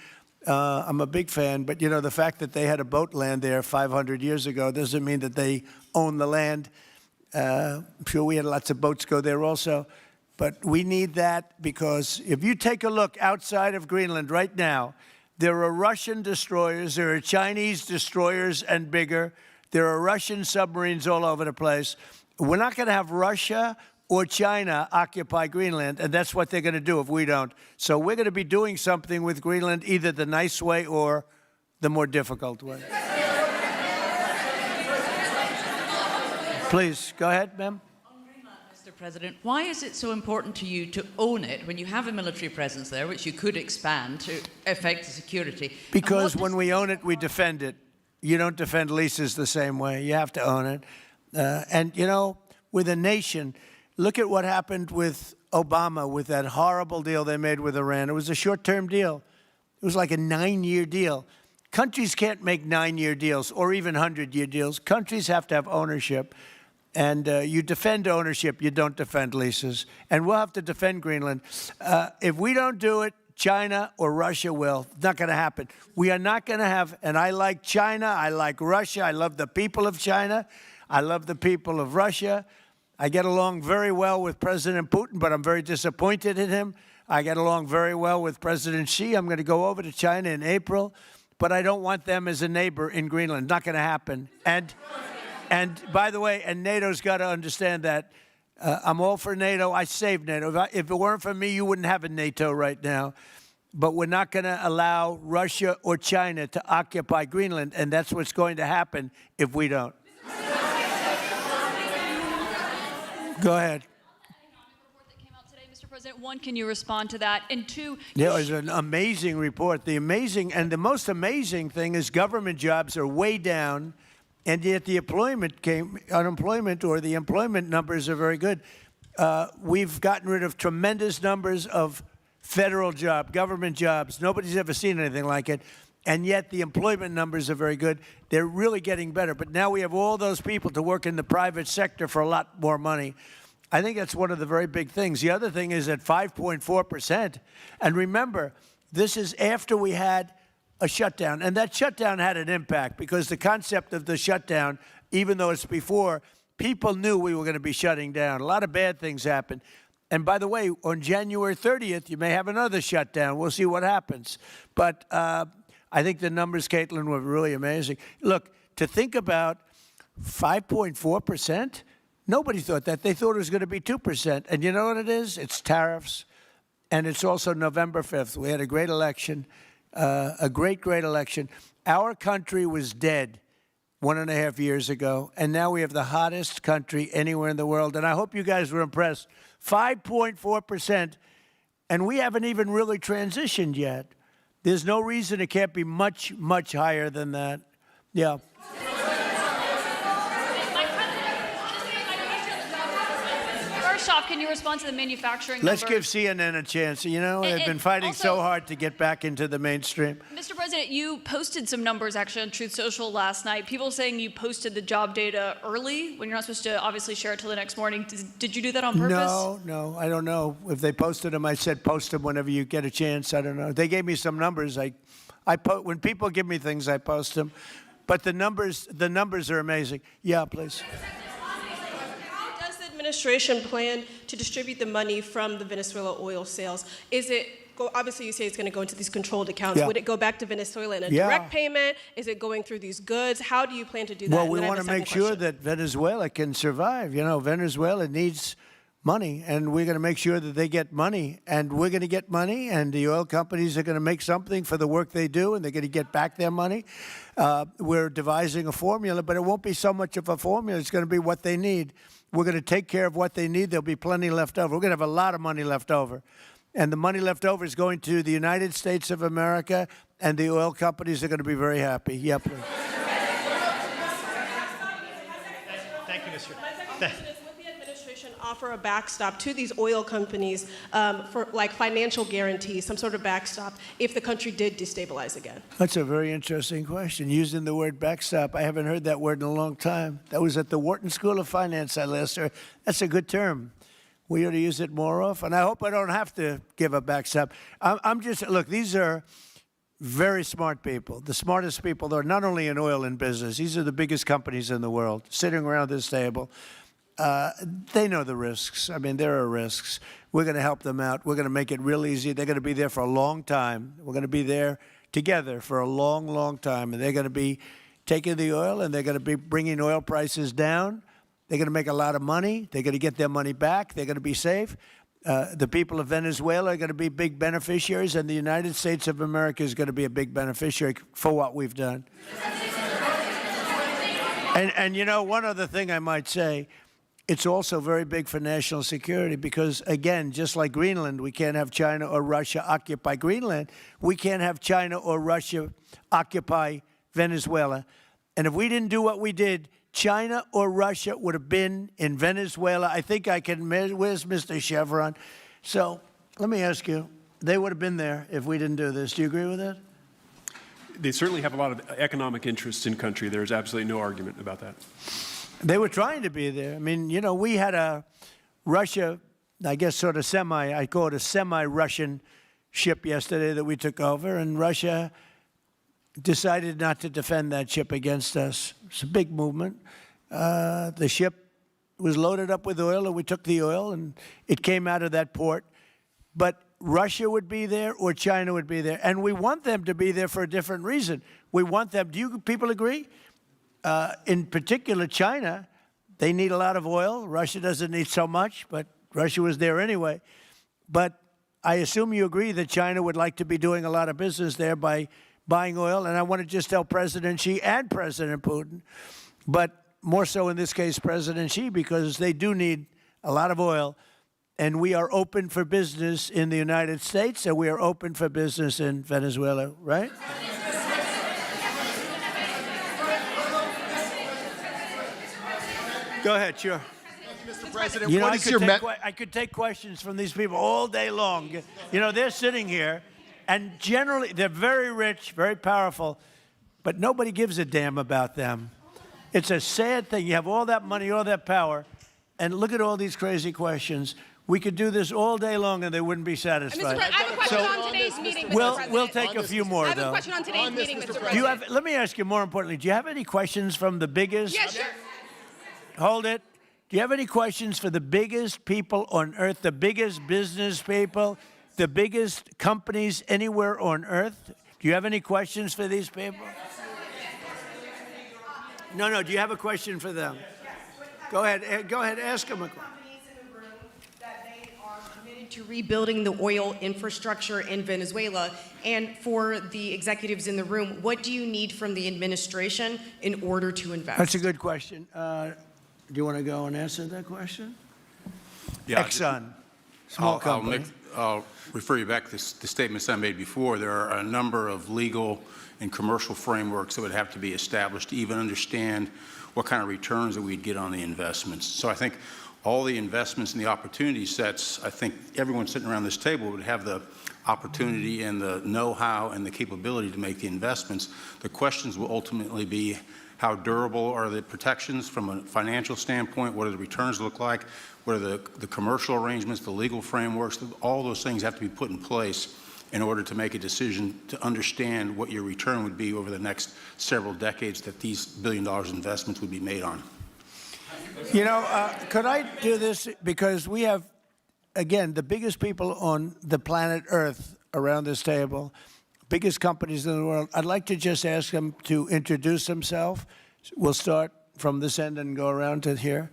[SPEAKER 2] I'm a big fan, but you know the fact that they had a boat land there 500 years ago doesn't mean that they own the land. I'm sure we had lots of boats go there also, but we need that because if you take a look outside of Greenland right now, there are Russian destroyers, there are Chinese destroyers and bigger, there are Russian submarines all over the place. We're not going to have Russia or China occupy Greenland, and that's what they're going to do if we don't. So we're going to be doing something with Greenland, either the nice way or the more difficult way. Please, go ahead, ma'am.
[SPEAKER 18] Mr. President, why is it so important to you to own it when you have a military presence there, which you could expand to affect the security?
[SPEAKER 2] Because when we own it, we defend it. You don't defend leases the same way. You have to own it. And, you know, with a nation, look at what happened with Obama, with that horrible deal they made with Iran. It was a short-term deal. It was like a 9-year deal. Countries can't make 9-year deals or even 100-year deals. Countries have to have ownership. And you defend ownership, you don't defend leases. And we'll have to defend Greenland. If we don't do it, China or Russia will. It's not going to happen. We are not going to have, and I like China, I like Russia, I love the people of China, I love the people of Russia. I get along very well with President Putin, but I'm very disappointed in him. I get along very well with President Xi. I'm going to go over to China in April, but I don't want them as a neighbor in Greenland. Not going to happen. And by the way, and NATO's got to understand that. I'm all for NATO. I saved NATO. If it weren't for me, you wouldn't have a NATO right now. But we're not going to allow Russia or China to occupy Greenland, and that's what's going to happen if we don't. Go ahead.
[SPEAKER 14] Mr. President, one, can you respond to that? And two,
[SPEAKER 2] Yeah, it was an amazing report. The most amazing thing is government jobs are way down, and yet the unemployment or the employment numbers are very good. We've gotten rid of tremendous numbers of federal government jobs. Nobody's ever seen anything like it. And yet the employment numbers are very good. They're really getting better. But now we have all those people to work in the private sector for a lot more money. I think that's one of the very big things. The other thing is at 5.4%. And remember, this is after we had a shutdown. And that shutdown had an impact because the concept of the shutdown, even though it's before, people knew we were going to be shutting down. A lot of bad things happened. And by the way, on January 30th, you may have another shutdown. We'll see what happens. But I think the numbers, Caitlin, were really amazing. Look, to think about 5.4%, nobody thought that. They thought it was going to be 2%. And you know what it is? It's tariffs. And it's also November 5th. We had a great election, a great election. Our country was dead 1.5 years ago, and now we have the hottest country anywhere in the world. And I hope you guys were impressed. 5.4%, and we haven't even really transitioned yet. There's no reason it can't be much, much higher than that. Yeah.
[SPEAKER 14] First off, can you respond to the manufacturing
[SPEAKER 2] Let's
[SPEAKER 14] numbers?
[SPEAKER 2] give CNN a chance. You know, they've been fighting so hard to get back into the mainstream.
[SPEAKER 14] Mr. President, you posted some numbers actually on Truth Social last night. People saying you posted the job data early when you're not supposed to obviously share it till the next morning. Did you do that on purpose?
[SPEAKER 2] No, I don't know. If they posted them, I said post them whenever you get a chance. I don't know. They gave me some numbers. When people give me things, I post them. But the numbers are amazing. Yeah, please.
[SPEAKER 19] How does the administration plan to distribute the money from the Venezuela oil sales? Is it, obviously you say it's going to go into these controlled accounts.
[SPEAKER 2] Yeah.
[SPEAKER 19] Would it go back to Venezuela in a
[SPEAKER 2] Yeah.
[SPEAKER 19] direct payment? Is it going through these goods? How do you plan to do that?
[SPEAKER 2] Well,
[SPEAKER 19] And
[SPEAKER 2] we
[SPEAKER 19] then I have
[SPEAKER 2] want
[SPEAKER 19] a
[SPEAKER 2] to make
[SPEAKER 19] second
[SPEAKER 2] sure
[SPEAKER 19] question.
[SPEAKER 2] that Venezuela can survive. You know, Venezuela needs money, and we're going to make sure that they get money. And we're going to get money, and the oil companies are going to make something for the work they do, and they're going to get back their money. We're devising a formula, but it won't be so much of a formula. It's going to be what they need. We're going to take care of what they need. There'll be plenty left over. We're going to have a lot of money left over. And the money left over is going to the United States of America, and the oil companies are going to be very happy. Yep.
[SPEAKER 9] Thank you, Mr.
[SPEAKER 19] My second question is, would the administration offer a backstop to these oil companies for like financial guarantees, some sort of backstop, if the country did destabilize again?
[SPEAKER 2] That's a very interesting question. Using the word backstop, I haven't heard that word in a long time. That was at the Wharton School of Finance I last heard. That's a good term. We ought to use it more often. I hope I don't have to give a backstop. Look, these are very smart people, the smartest people. They're not only in oil and business. These are the biggest companies in the world sitting around this table. They know the risks. I mean, there are risks. We're going to help them out. We're going to make it real easy. They're going to be there for a long time. We're going to be there together for a long, long time. And they're going to be taking the oil, and they're going to be bringing oil prices down. They're going to make a lot of money. They're going to get their money back. They're going to be safe. The people of Venezuela are going to be big beneficiaries, and the United States of America is going to be a big beneficiary for what we've done. And you know, one other thing I might say, it's also very big for national security because, again, just like Greenland, we can't have China or Russia occupy Greenland. We can't have China or Russia occupy Venezuela. And if we didn't do what we did, China or Russia would have been in Venezuela. I think I can, where's Mr. Chevron? So let me ask you, they would have been there if we didn't do this. Do you agree with that?
[SPEAKER 3] They certainly have a lot of economic interests in country. There's absolutely no argument about that.
[SPEAKER 2] They were trying to be there. I mean, you know, we had a Russia, I guess sort of I call it a semi-Russian ship yesterday that we took over, and Russia decided not to defend that ship against us. It's a big movement. The ship was loaded up with oil, and we took the oil, and it came out of that port. But Russia would be there or China would be there. And we want them to be there for a different reason. We want them, do you people agree? In particular, China, they need a lot of oil. Russia doesn't need so much, but Russia was there anyway. But I assume you agree that China would like to be doing a lot of business there by buying oil. And I want to just tell President Xi and President Putin, but more so in this case, President Xi, because they do need a lot of oil. And we are open for business in the United States, and we are open for business in Venezuela, right? Go ahead, sure.
[SPEAKER 20] Mr. President,
[SPEAKER 2] You know,
[SPEAKER 20] what is your
[SPEAKER 2] I could take questions from these people all day long. You know, they're sitting here, and generally, they're very rich, very powerful, but nobody gives a damn about them. It's a sad thing. You have all that money, all that power, and look at all these crazy questions. We could do this all day long, and they wouldn't be satisfied.
[SPEAKER 21] I have a question on today's meeting, Mr. President.
[SPEAKER 2] We'll take a few more, though.
[SPEAKER 21] I have a question on today's meeting, Mr. President.
[SPEAKER 2] Do you have? Let me ask you more importantly. Do you have any questions from the biggest?
[SPEAKER 21] Yes, sure.
[SPEAKER 2] Hold it. Do you have any questions for the biggest people on earth, the biggest business people, the biggest companies anywhere on earth? Do you have any questions for these people? No. Do you have a question for them? Go ahead. Go ahead. Ask them a question.
[SPEAKER 22] To rebuilding the oil infrastructure in Venezuela. And for the executives in the room, what do you need from the administration in order to invest?
[SPEAKER 2] That's a good question. Do you want to go and answer that question?
[SPEAKER 23] Yeah,
[SPEAKER 2] Exxon, small company.
[SPEAKER 23] I'll refer you back to the statements I made before. There are a number of legal and commercial frameworks that would have to be established to even understand what kind of returns that we'd get on the investments. So I think all the investments and the opportunity sets, I think everyone sitting around this table would have the opportunity and the know-how and the capability to make the investments. The questions will ultimately be how durable are the protections from a financial standpoint, what do the returns look like, what are the commercial arrangements, the legal frameworks, all those things have to be put in place in order to make a decision to understand what your return would be over the next several decades that these $1 billion investments would be made on.
[SPEAKER 2] You know, could I do this? Because we have, again, the biggest people on the planet Earth around this table, biggest companies in the world. I'd like to just ask them to introduce themselves. We'll start from this end and go around to here.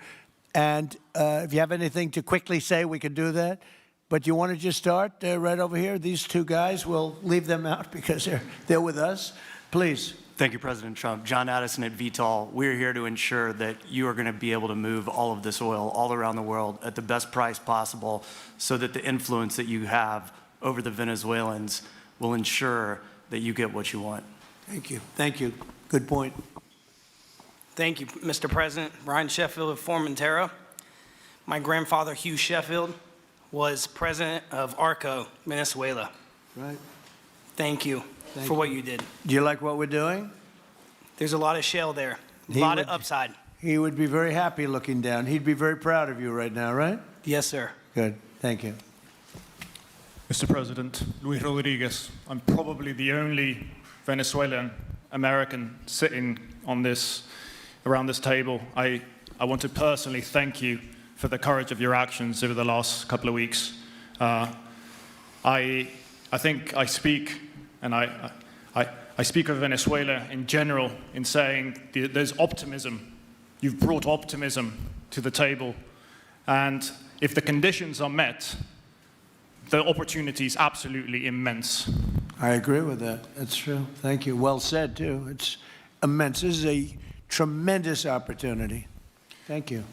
[SPEAKER 2] And if you have anything to quickly say, we can do that. But you want to just start right over here? These two guys, we'll leave them out because they're with us. Please.
[SPEAKER 24] Thank you, President Trump. John Addison at VTOL. We're here to ensure that you are going to be able to move all of this oil all around the world at the best price possible so that the influence that you have over the Venezuelans will ensure that you get what you want.
[SPEAKER 2] Thank you. Thank you. Good point.
[SPEAKER 25] Thank you, Mr. President. Brian Sheffield of Formentera. My grandfather, Hugh Sheffield, was president of ARCO, Venezuela.
[SPEAKER 2] Right.
[SPEAKER 25] Thank you for what you did.
[SPEAKER 2] Do you like what we're doing?
[SPEAKER 25] There's a lot of shale there, a lot of upside.
[SPEAKER 2] He would be very happy looking down. He'd be very proud of you right now, right?
[SPEAKER 25] Yes, sir.
[SPEAKER 2] Good. Thank you.
[SPEAKER 26] Mr. President, Luis Rodriguez. I'm probably the only Venezuelan American sitting on around this table. I want to personally thank you for the courage of your actions over the last couple of weeks. I think I speak, and I speak of Venezuela in general in saying there's optimism. You've brought optimism to the table, and if the conditions are met, the opportunity is absolutely immense.
[SPEAKER 2] I agree with that. That's true. Thank you. Well said, too. It's immense. This is a tremendous opportunity. Thank you.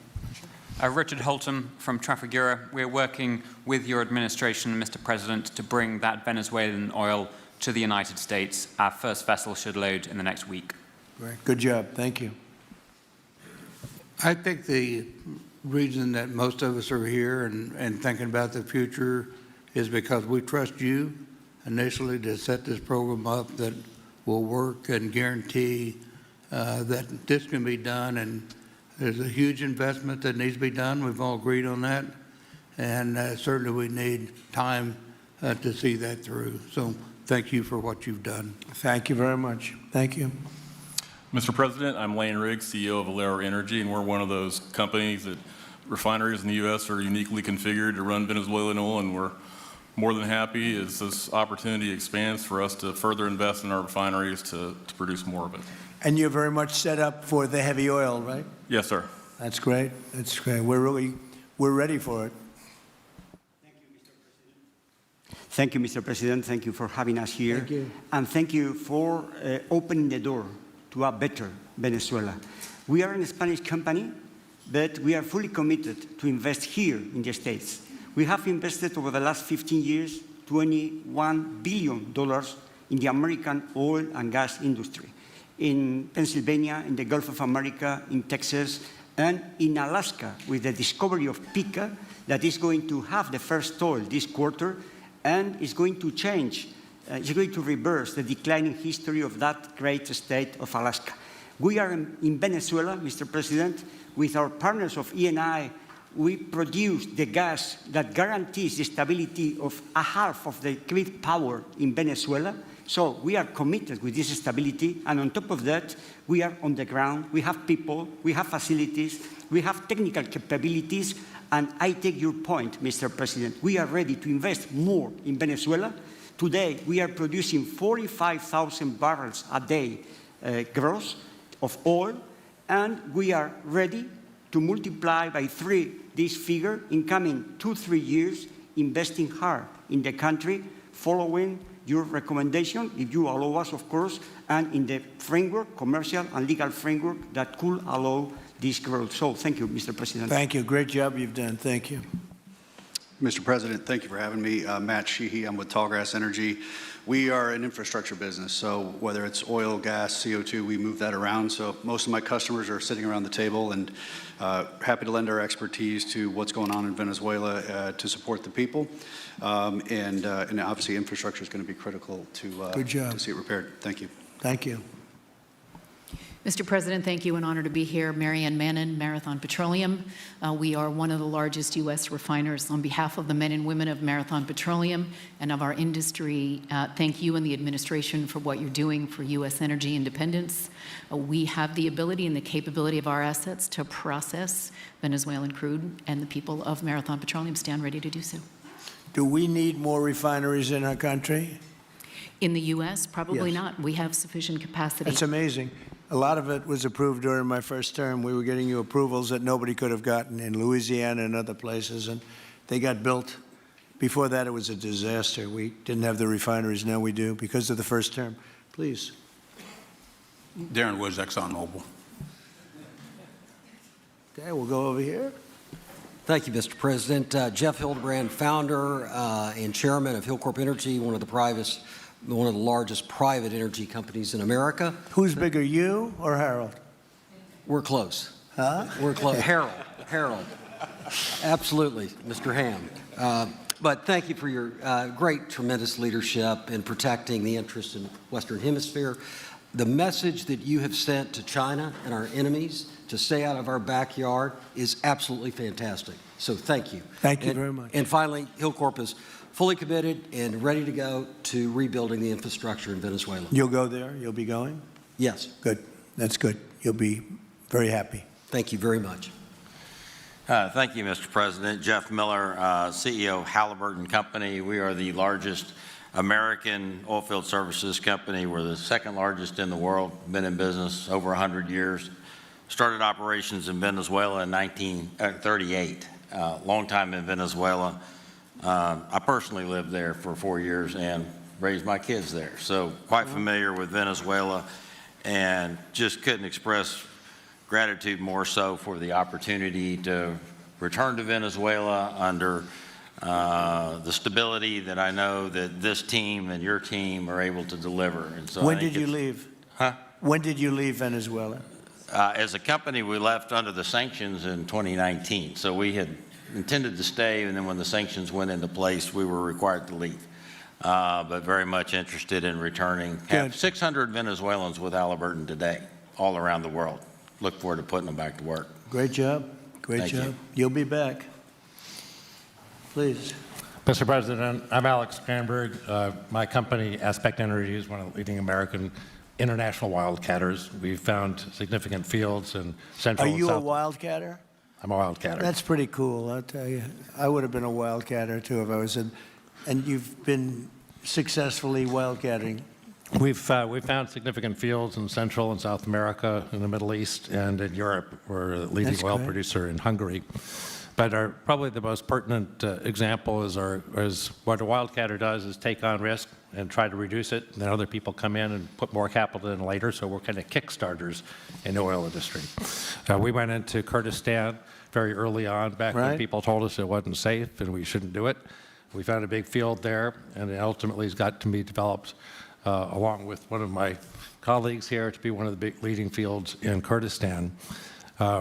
[SPEAKER 27] Richard Holton from Trafigura. We're working with your administration, Mr. President, to bring that Venezuelan oil to the United States. Our first vessel should load in the next week.
[SPEAKER 2] Great. Good job. Thank you.
[SPEAKER 5] I think the reason that most of us are here and thinking about the future is because we trust you initially to set this program up that will work and guarantee that this can be done. And there's a huge investment that needs to be done. We've all agreed on that. And certainly we need time to see that through. So thank you for what you've done.
[SPEAKER 2] Thank you very much. Thank you.
[SPEAKER 28] Mr. President, I'm Lane Riggs, CEO of Valero Energy, and we're one of those companies that refineries in the U.S. are uniquely configured to run Venezuelan oil, and we're more than happy as this opportunity expands for us to further invest in our refineries to produce more of it.
[SPEAKER 2] And you're very much set up for the heavy oil, right?
[SPEAKER 28] Yes, sir.
[SPEAKER 2] That's great. That's great. We're ready for it.
[SPEAKER 1] Thank you, Mr. President. Thank you for having us here.
[SPEAKER 2] Thank you.
[SPEAKER 1] And thank you for opening the door to a better Venezuela. We are a Spanish company, but we are fully committed to invest here in the States. We have invested over the last 15 years $21 billion in the American oil and gas industry, in Pennsylvania, in the Gulf of America, in Texas, and in Alaska with the discovery of Pica that is going to have the first oil this quarter and is going to change, is going to reverse the declining history of that great state of Alaska. We are in Venezuela, Mr. President, with our partners of Eni. We produce the gas that guarantees the stability of a half of the grid power in Venezuela. So we are committed with this stability, and on top of that, we are on the ground, we have people, we have facilities, we have technical capabilities, and I take your point, Mr. President. We are ready to invest more in Venezuela. Today, we are producing 45,000 barrels a day gross of oil, and we are ready to multiply by 3 this figure in coming 2-3 years, investing hard in the country, following your recommendation, if you allow us, of course, and in the framework, commercial and legal framework that could allow this growth. So thank you, Mr. President.
[SPEAKER 2] Thank you. Great job you've done. Thank you.
[SPEAKER 4] Mr. President, thank you for having me. Matt Sheehy, I'm with Tallgrass Energy. We are an infrastructure business, so whether it's oil, gas, CO2, we move that around. So most of my customers are sitting around the table and happy to lend our expertise to what's going on in Venezuela to support the people. And obviously infrastructure is going to be critical to see it repaired. Thank you.
[SPEAKER 2] Thank you.
[SPEAKER 6] Mr. President, thank you. An honor to be here. Marianne Mannon, Marathon Petroleum. We are one of the largest U.S. refiners. On behalf of the men and women of Marathon Petroleum and of our industry, thank you and the administration for what you're doing for U.S. energy independence. We have the ability and the capability of our assets to process Venezuelan crude, and the people of Marathon Petroleum stand ready to do so.
[SPEAKER 2] Do we need more refineries in our country?
[SPEAKER 6] In the U.S., probably
[SPEAKER 2] Yes.
[SPEAKER 6] not. We have sufficient capacity.
[SPEAKER 2] That's amazing. A lot of it was approved during my first term. We were getting you approvals that nobody could have gotten in Louisiana and other places, and they got built. Before that, it was a disaster. We didn't have the refineries. Now we do because of the first term. Please.
[SPEAKER 23] Darren Woods, ExxonMobil.
[SPEAKER 2] Okay, we'll go over here.
[SPEAKER 7] Thank you, Mr. President. Jeff Hildebrand, founder and chairman of Hillcorp Energy, one of the largest private energy companies in America.
[SPEAKER 2] Who's bigger, you or Harold?
[SPEAKER 7] We're close.
[SPEAKER 2] Huh?
[SPEAKER 7] We're close. Harold. Absolutely, Mr. Ham. But thank you for your great, tremendous leadership in protecting the interests in the Western Hemisphere. The message that you have sent to China and our enemies to stay out of our backyard is absolutely fantastic. So thank you.
[SPEAKER 2] Thank you very much.
[SPEAKER 7] And finally, Hillcorp is fully committed and ready to go to rebuilding the infrastructure in Venezuela.
[SPEAKER 2] You'll go there? You'll be going?
[SPEAKER 7] Yes.
[SPEAKER 2] Good. That's good. You'll be very happy.
[SPEAKER 7] Thank you very much.
[SPEAKER 10] Thank you, Mr. President. Jeff Miller, CEO Halliburton Company. We are the largest American oilfield services company. We're the second largest in the world. Been in business over 100 years. Started operations in Venezuela in 1938. Long time in Venezuela. I personally lived there for 4 years and raised my kids there. So quite familiar with Venezuela, and just couldn't express gratitude more so for the opportunity to return to Venezuela under the stability that I know that this team and your team are able to deliver. And so
[SPEAKER 2] When did you leave?
[SPEAKER 10] Huh?
[SPEAKER 2] When did you leave Venezuela?
[SPEAKER 10] As a company, we left under the sanctions in 2019. So we had intended to stay, and then when the sanctions went into place, we were required to leave. But very much interested in returning. Have 600 Venezuelans with Halliburton today, all around the world. Look forward to putting them back to work.
[SPEAKER 2] Great job. Great
[SPEAKER 10] Thank
[SPEAKER 2] job.
[SPEAKER 10] you.
[SPEAKER 2] You'll be back. Please.
[SPEAKER 11] Mr. President, I'm Alex Cranberg. My company, Aspect Energy, is one of the leading American international wildcatters. We've found significant fields in Central
[SPEAKER 2] Are
[SPEAKER 11] and
[SPEAKER 2] you a
[SPEAKER 11] South.
[SPEAKER 2] wildcatter?
[SPEAKER 11] I'm a wildcatter.
[SPEAKER 2] That's pretty cool, I'll tell you. I would have been a wildcatter, too, if I was in and you've been successfully wildcatting.
[SPEAKER 11] We've found significant fields in Central and South America, in the Middle East, and in Europe. We're a leading
[SPEAKER 2] That's
[SPEAKER 11] oil
[SPEAKER 2] great.
[SPEAKER 11] producer in Hungary. But probably the most pertinent example is what a wildcatter does is take on risk and try to reduce it, and then other people come in and put more capital in later, so we're kind of kickstarters in the oil industry. We went into Kurdistan very early on, back when people told us it wasn't safe and we shouldn't do it. We found a big field there, and it ultimately has got to be developed along with one of my colleagues here to be one of the big leading fields in Kurdistan.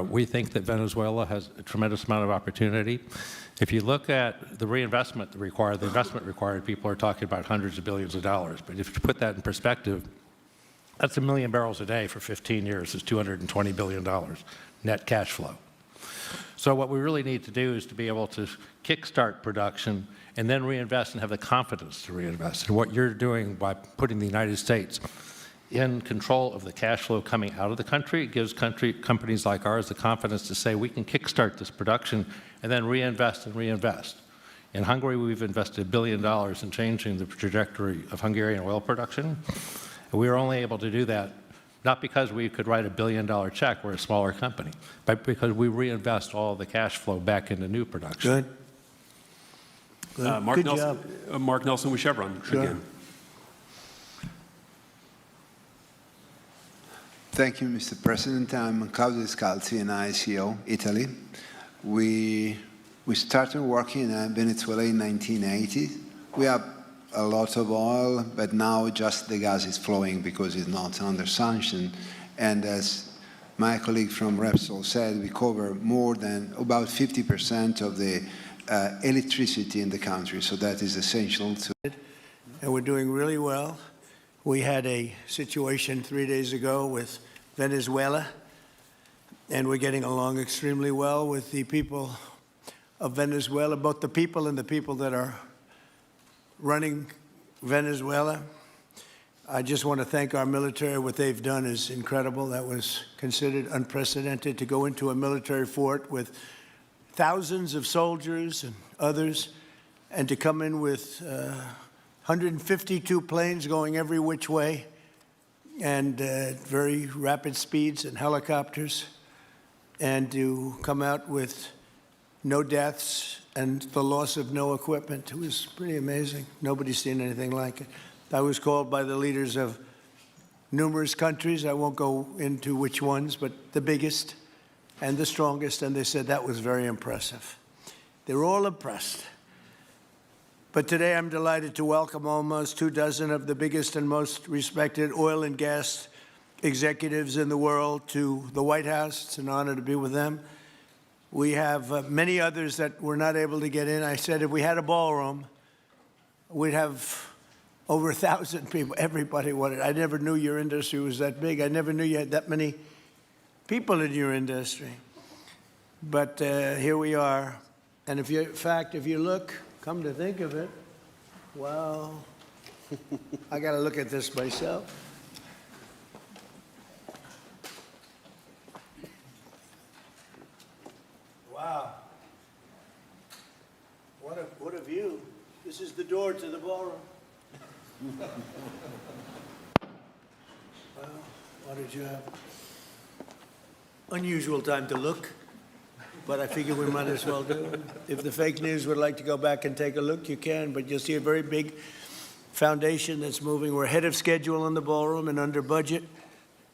[SPEAKER 11] We think that Venezuela has a tremendous amount of opportunity. If you look at the reinvestment required, the investment required, people are talking about hundreds of billions of dollars. But if you put that in perspective, that's 1 million barrels a day for 15 years. It's $220 billion net cash flow. So what we really need to do is to be able to kickstart production and then reinvest and have the confidence to reinvest. And what you're doing by putting the United States in control of the cash flow coming out of the country, it gives companies like ours the confidence to say we can kickstart this production and then reinvest and reinvest. In Hungary, we've invested $1 billion in changing the trajectory of Hungarian oil production. And we were only able to do that not because we could write $1 billion check, we're a smaller company, but because we reinvest all the cash flow back into new production.
[SPEAKER 2] Good.
[SPEAKER 3] Mark
[SPEAKER 2] Good
[SPEAKER 3] Nelson,
[SPEAKER 2] job.
[SPEAKER 3] Mark Nelson with Chevron again.
[SPEAKER 8] Thank you, Mr. President. I'm Claudio Descalzi, and ICO, Italy. We started working in Venezuela in 1980. We have a lot of oil, but now just the gas is flowing because it's not under sanction. And as my colleague from Repsol said, we cover more than about 50% of the electricity in the country, so that is essential to.
[SPEAKER 2] And we're doing really well. We had a situation 3 days ago with Venezuela, and we're getting along extremely well with the people of Venezuela, both the people and the people that are running Venezuela. I just want to thank our military. What they've done is incredible. That was considered unprecedented, to go into a military fort with thousands of soldiers and others, and to come in with 152 planes going every which way, and very rapid speeds and helicopters, and to come out with no deaths and the loss of no equipment. It was pretty amazing. Nobody's seen anything like it. I was called by the leaders of numerous countries. I won't go into which ones, but the biggest and the strongest, and they said that was very impressive. They're all impressed. But today I'm delighted to welcome almost 24 of the biggest and most respected oil and gas executives in the world to the White House. It's an honor to be with them. We have many others that were not able to get in. I said if we had a ballroom, we'd have over 1,000 people. Everybody wanted. I never knew your industry was that big. I never knew you had that many people in your industry. But here we are. And if you, in fact, if you look, come to think of it, well, I got to look at this myself. Wow. What a view. This is the door to the ballroom. Well, what did you have? Unusual time to look, but I figure we might as well do it. If the fake news would like to go back and take a look, you can, but you'll see a very big foundation that's moving. We're ahead of schedule in the ballroom and under budget.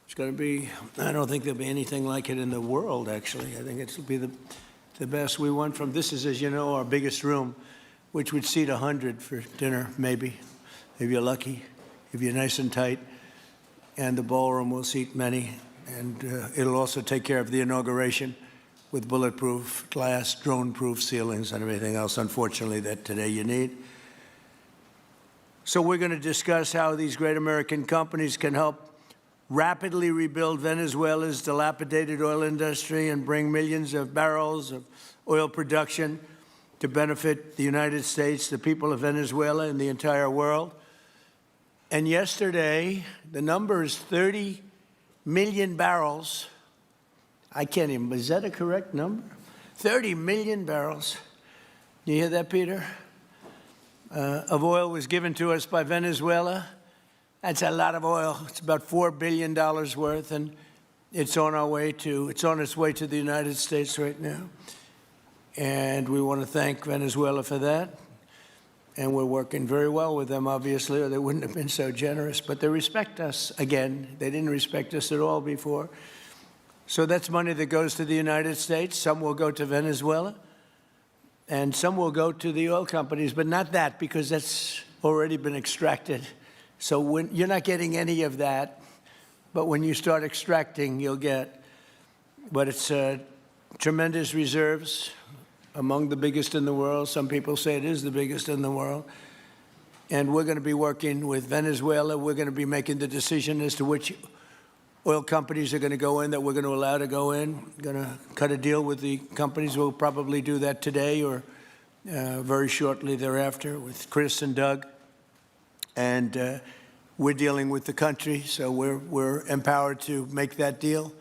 [SPEAKER 2] It's going to be, I don't think there'll be anything like it in the world, actually. I think it'll be the best. We went from, this is, as you know, our biggest room, which would seat 100 for dinner, maybe, if you're lucky, if you're nice and tight. And the ballroom will seat many. And it'll also take care of the inauguration with bulletproof glass, drone-proof ceilings, and everything else, unfortunately, that today you need. So we're going to discuss how these great American companies can help rapidly rebuild Venezuela's dilapidated oil industry and bring millions of barrels of oil production to benefit the United States, the people of Venezuela, and the entire world. And yesterday, the number is 30 million barrels. I can't even, is that a correct number? 30 million barrels. You hear that, Peter? of oil was given to us by Venezuela. That's a lot of oil. It's about $4 billion worth, and it's on its way to the United States right now. And we want to thank Venezuela for that. And we're working very well with them, obviously, or they wouldn't have been so generous. But they respect us again. They didn't respect us at all before. So that's money that goes to the United States. Some will go to Venezuela, and some will go to the oil companies, but not that, because that's already been extracted. So you're not getting any of that, but when you start extracting, you'll get. But it's tremendous reserves, among the biggest in the world. Some people say it is the biggest in the world. And we're going to be working with Venezuela. We're going to be making the decision as to which oil companies are going to go in, that we're going to allow to go in. Going to cut a deal with the companies. We'll probably do that today or very shortly thereafter with Chris and Doug. And we're dealing with the country, so we're empowered to make that deal.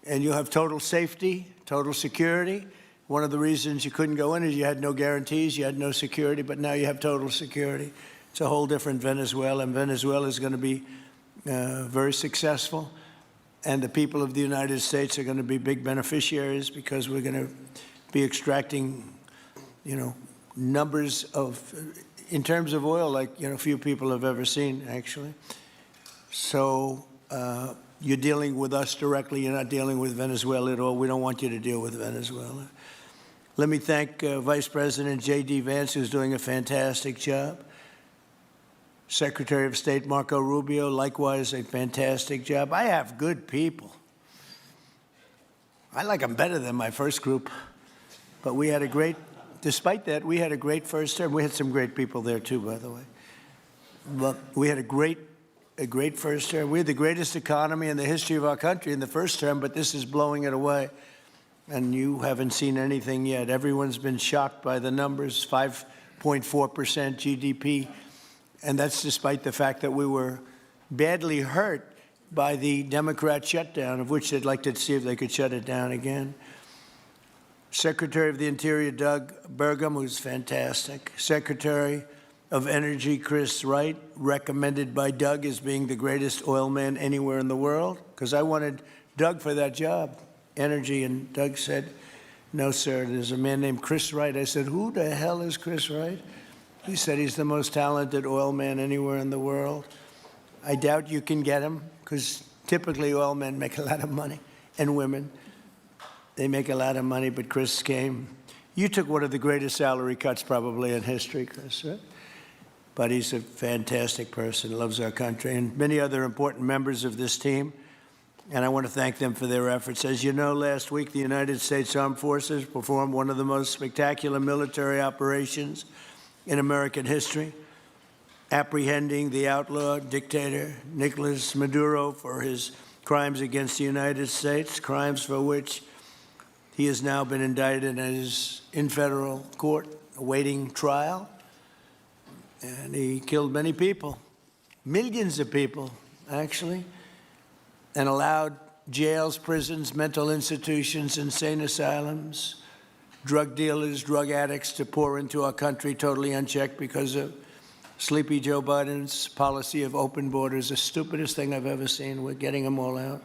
[SPEAKER 2] And you'll have total safety, total security. One of the reasons you couldn't go in is you had no guarantees, you had no security, but now you have total security. It's a whole different Venezuela, and Venezuela is going to be very successful. And the people of the United States are going to be big beneficiaries because we're going to be extracting, numbers of, in terms of oil, like, few people have ever seen, actually. So you're dealing with us directly. You're not dealing with Venezuela at all. We don't want you to deal with Venezuela. Let me thank Vice President J.D. Vance, who's doing a fantastic job. Secretary of State Marco Rubio, likewise, a fantastic job. I have good people. I like them better than my first group. But we had a great, despite that, we had a great first term. We had some great people there, too, by the way. But we had a great first term. We had the greatest economy in the history of our country in the first term, but this is blowing it away. And you haven't seen anything yet. Everyone's been shocked by the numbers, 5.4% GDP. And that's despite the fact that we were badly hurt by the Democrat shutdown, of which they'd like to see if they could shut it down again. Secretary of the Interior, Doug Burgum, who's fantastic. Secretary of Energy, Chris Wright, recommended by Doug as being the greatest oil man anywhere in the world, because I wanted Doug for that job. Energy, and Doug said, no, sir, there's a man named Chris Wright. I said, who the hell is Chris Wright? He said he's the most talented oil man anywhere in the world. I doubt you can get him, because typically oil men make a lot of money, and women. They make a lot of money, but Chris came. You took one of the greatest salary cuts probably in history, Chris, right? But he's a fantastic person, loves our country, and many other important members of this team. And I want to thank them for their efforts. As you know, last week, the United States Armed Forces performed one of the most spectacular military operations in American history, apprehending the outlaw dictator Nicolas Maduro for his crimes against the United States, crimes for which he has now been indicted and is in federal court awaiting trial. And he killed many people, millions of people, actually, and allowed jails, prisons, mental institutions, insane asylums, drug dealers, drug addicts to pour into our country totally unchecked because of Sleepy Joe Biden's policy of open borders, the stupidest thing I've ever seen. We're getting them all out.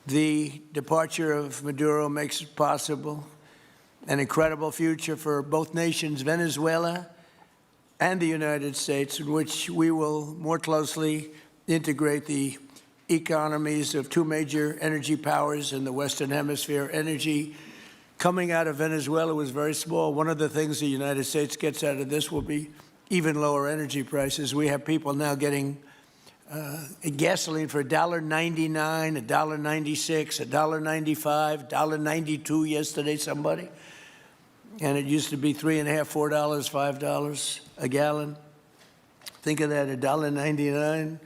[SPEAKER 2] The departure of Maduro makes it possible an incredible future for both nations, Venezuela and the United States, in which we will more closely integrate the economies of two major energy powers in the Western Hemisphere. Energy coming out of Venezuela was very small. One of the things the United States gets out of this will be even lower energy prices. We have people now getting gasoline for $1.99, $1.96, $1.95, $1.92 yesterday, somebody. And it used to be $3.50, $4, $5 a gallon. Think of that, $1.99.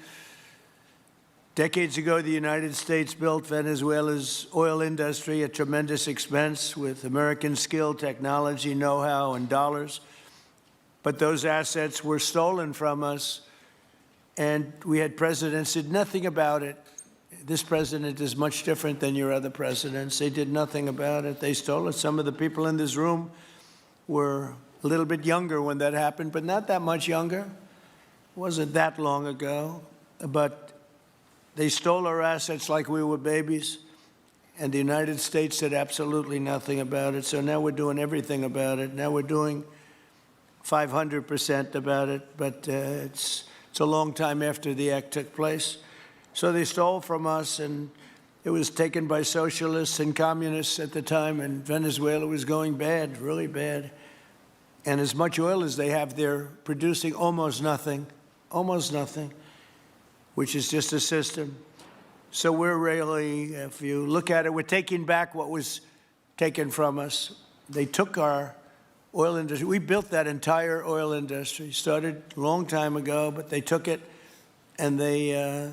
[SPEAKER 2] Decades ago, the United States built Venezuela's oil industry at tremendous expense with American skill, technology, know-how, and dollars. But those assets were stolen from us, and we had presidents who did nothing about it. This president is much different than your other presidents. They did nothing about it. They stole it. Some of the people in this room were a little bit younger when that happened, but not that much younger. It wasn't that long ago. But they stole our assets like we were babies, and the United States did absolutely nothing about it. So now we're doing everything about it. Now we're doing 500% about it, but it's a long time after the act took place. So they stole from us, and it was taken by socialists and communists at the time, and Venezuela was going bad, really bad. And as much oil as they have, they're producing almost nothing, which is just a system. So we're really, if you look at it, we're taking back what was taken from us. They took our oil industry. We built that entire oil industry. Started a long time ago, but they took it, and they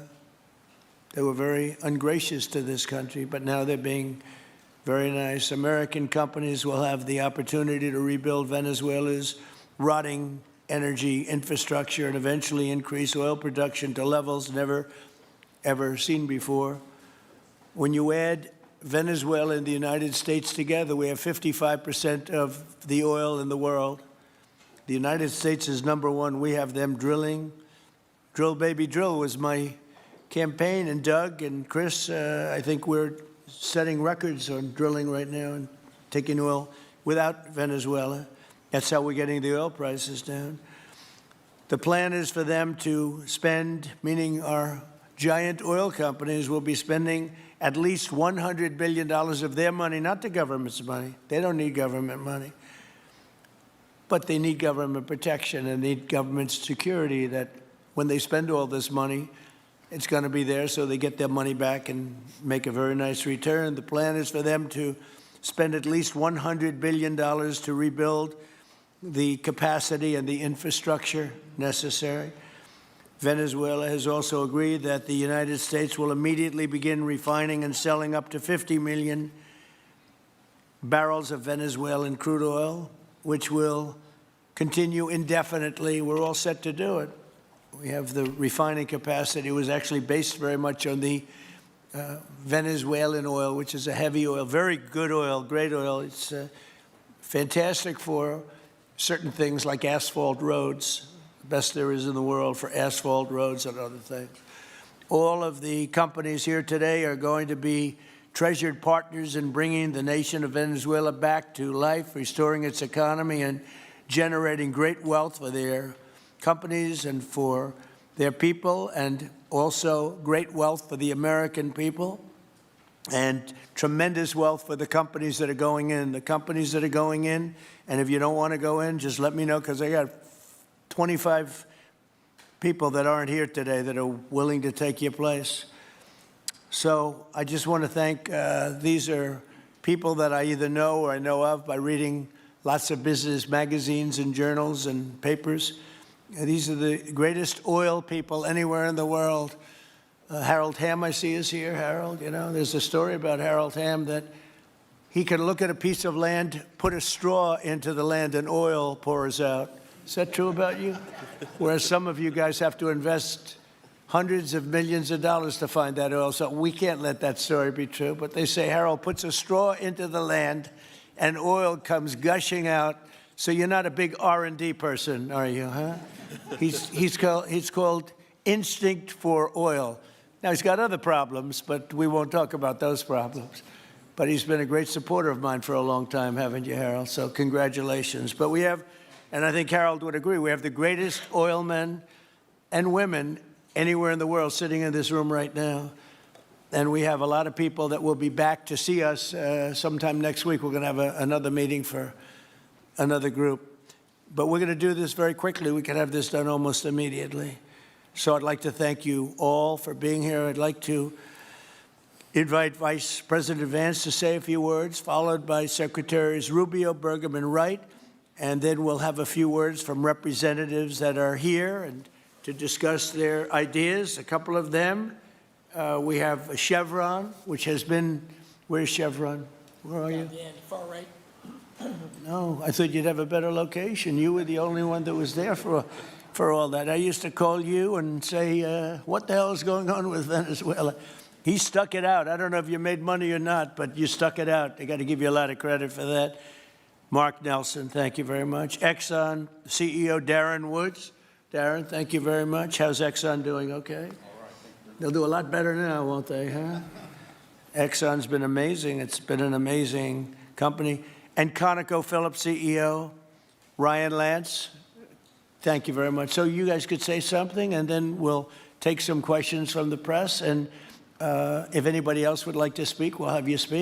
[SPEAKER 2] were very ungracious to this country, but now they're being very nice. American companies will have the opportunity to rebuild Venezuela's rotting energy infrastructure and eventually increase oil production to levels never, ever seen before. When you add Venezuela and the United States together, we have 55% of the oil in the world. The United States is number one. We have them drilling. Drill, baby, drill was my campaign. And Doug and Chris, I think we're setting records on drilling right now and taking oil without Venezuela. That's how we're getting the oil prices down. The plan is for them to spend, meaning our giant oil companies will be spending at least $100 billion of their money, not the government's money. They don't need government money. But they need government protection and need government security that when they spend all this money, it's going to be there so they get their money back and make a very nice return. The plan is for them to spend at least $100 billion to rebuild the capacity and the infrastructure necessary. Venezuela has also agreed that the United States will immediately begin refining and selling up to 50 million barrels of Venezuelan crude oil, which will continue indefinitely. We're all set to do it. We have the refining capacity. It was actually based very much on the Venezuelan oil, which is a heavy oil, very good oil, great oil. It's fantastic for certain things like asphalt roads, the best there is in the world for asphalt roads and other things. All of the companies here today are going to be treasured partners in bringing the nation of Venezuela back to life, restoring its economy, and generating great wealth for their companies and for their people, and also great wealth for the American people, and tremendous wealth for the companies that are going in. The companies that are going in, and if you don't want to go in, just let me know, because I got 25 people that aren't here today that are willing to take your place. So I just want to thank, these are people that I either know or I know of by reading lots of business magazines and journals and papers. These are the greatest oil people anywhere in the world. Harold Hamm, I see, is here. Harold, you know, there's a story about Harold Hamm that he can look at a piece of land, put a straw into the land, and oil pours out. Is that true about you? Whereas some of you guys have to invest hundreds of millions of dollars to find that oil. So we can't let that story be true. But they say Harold puts a straw into the land and oil comes gushing out. So you're not a big R&D person, are you, huh? He's called instinct for oil. Now, he's got other problems, but we won't talk about those problems. But he's been a great supporter of mine for a long time, haven't you, Harold? So congratulations. But we have, and I think Harold would agree, we have the greatest oil men and women anywhere in the world sitting in this room right now. And we have a lot of people that will be back to see us sometime next week. We're going to have another meeting for another group. But we're going to do this very quickly. We can have this done almost immediately. So I'd like to thank you all for being here. I'd like to invite Vice President Vance to say a few words, followed by Secretaries Rubio, Burgum, and Wright. And then we'll have a few words from representatives that are here and to discuss their ideas, a couple of them. We have Chevron, which has been, where's Chevron? Where are you?
[SPEAKER 12] Far right.
[SPEAKER 2] No, I thought you'd have a better location. You were the only one that was there for all that. I used to call you and say, what the hell is going on with Venezuela? He stuck it out. I don't know if you made money or not, but you stuck it out. I got to give you a lot of credit for that. Mark Nelson, thank you very much. Exxon CEO Darren Woods. Darren, thank you very much. How's Exxon doing? Okay? They'll do a lot better now, won't they, huh? Exxon's been amazing. It's been an amazing company. And ConocoPhillips CEO Ryan Lance, thank you very much. So you guys could say something, and then we'll take some questions from the press. And if anybody else would like to speak, we'll have you speak.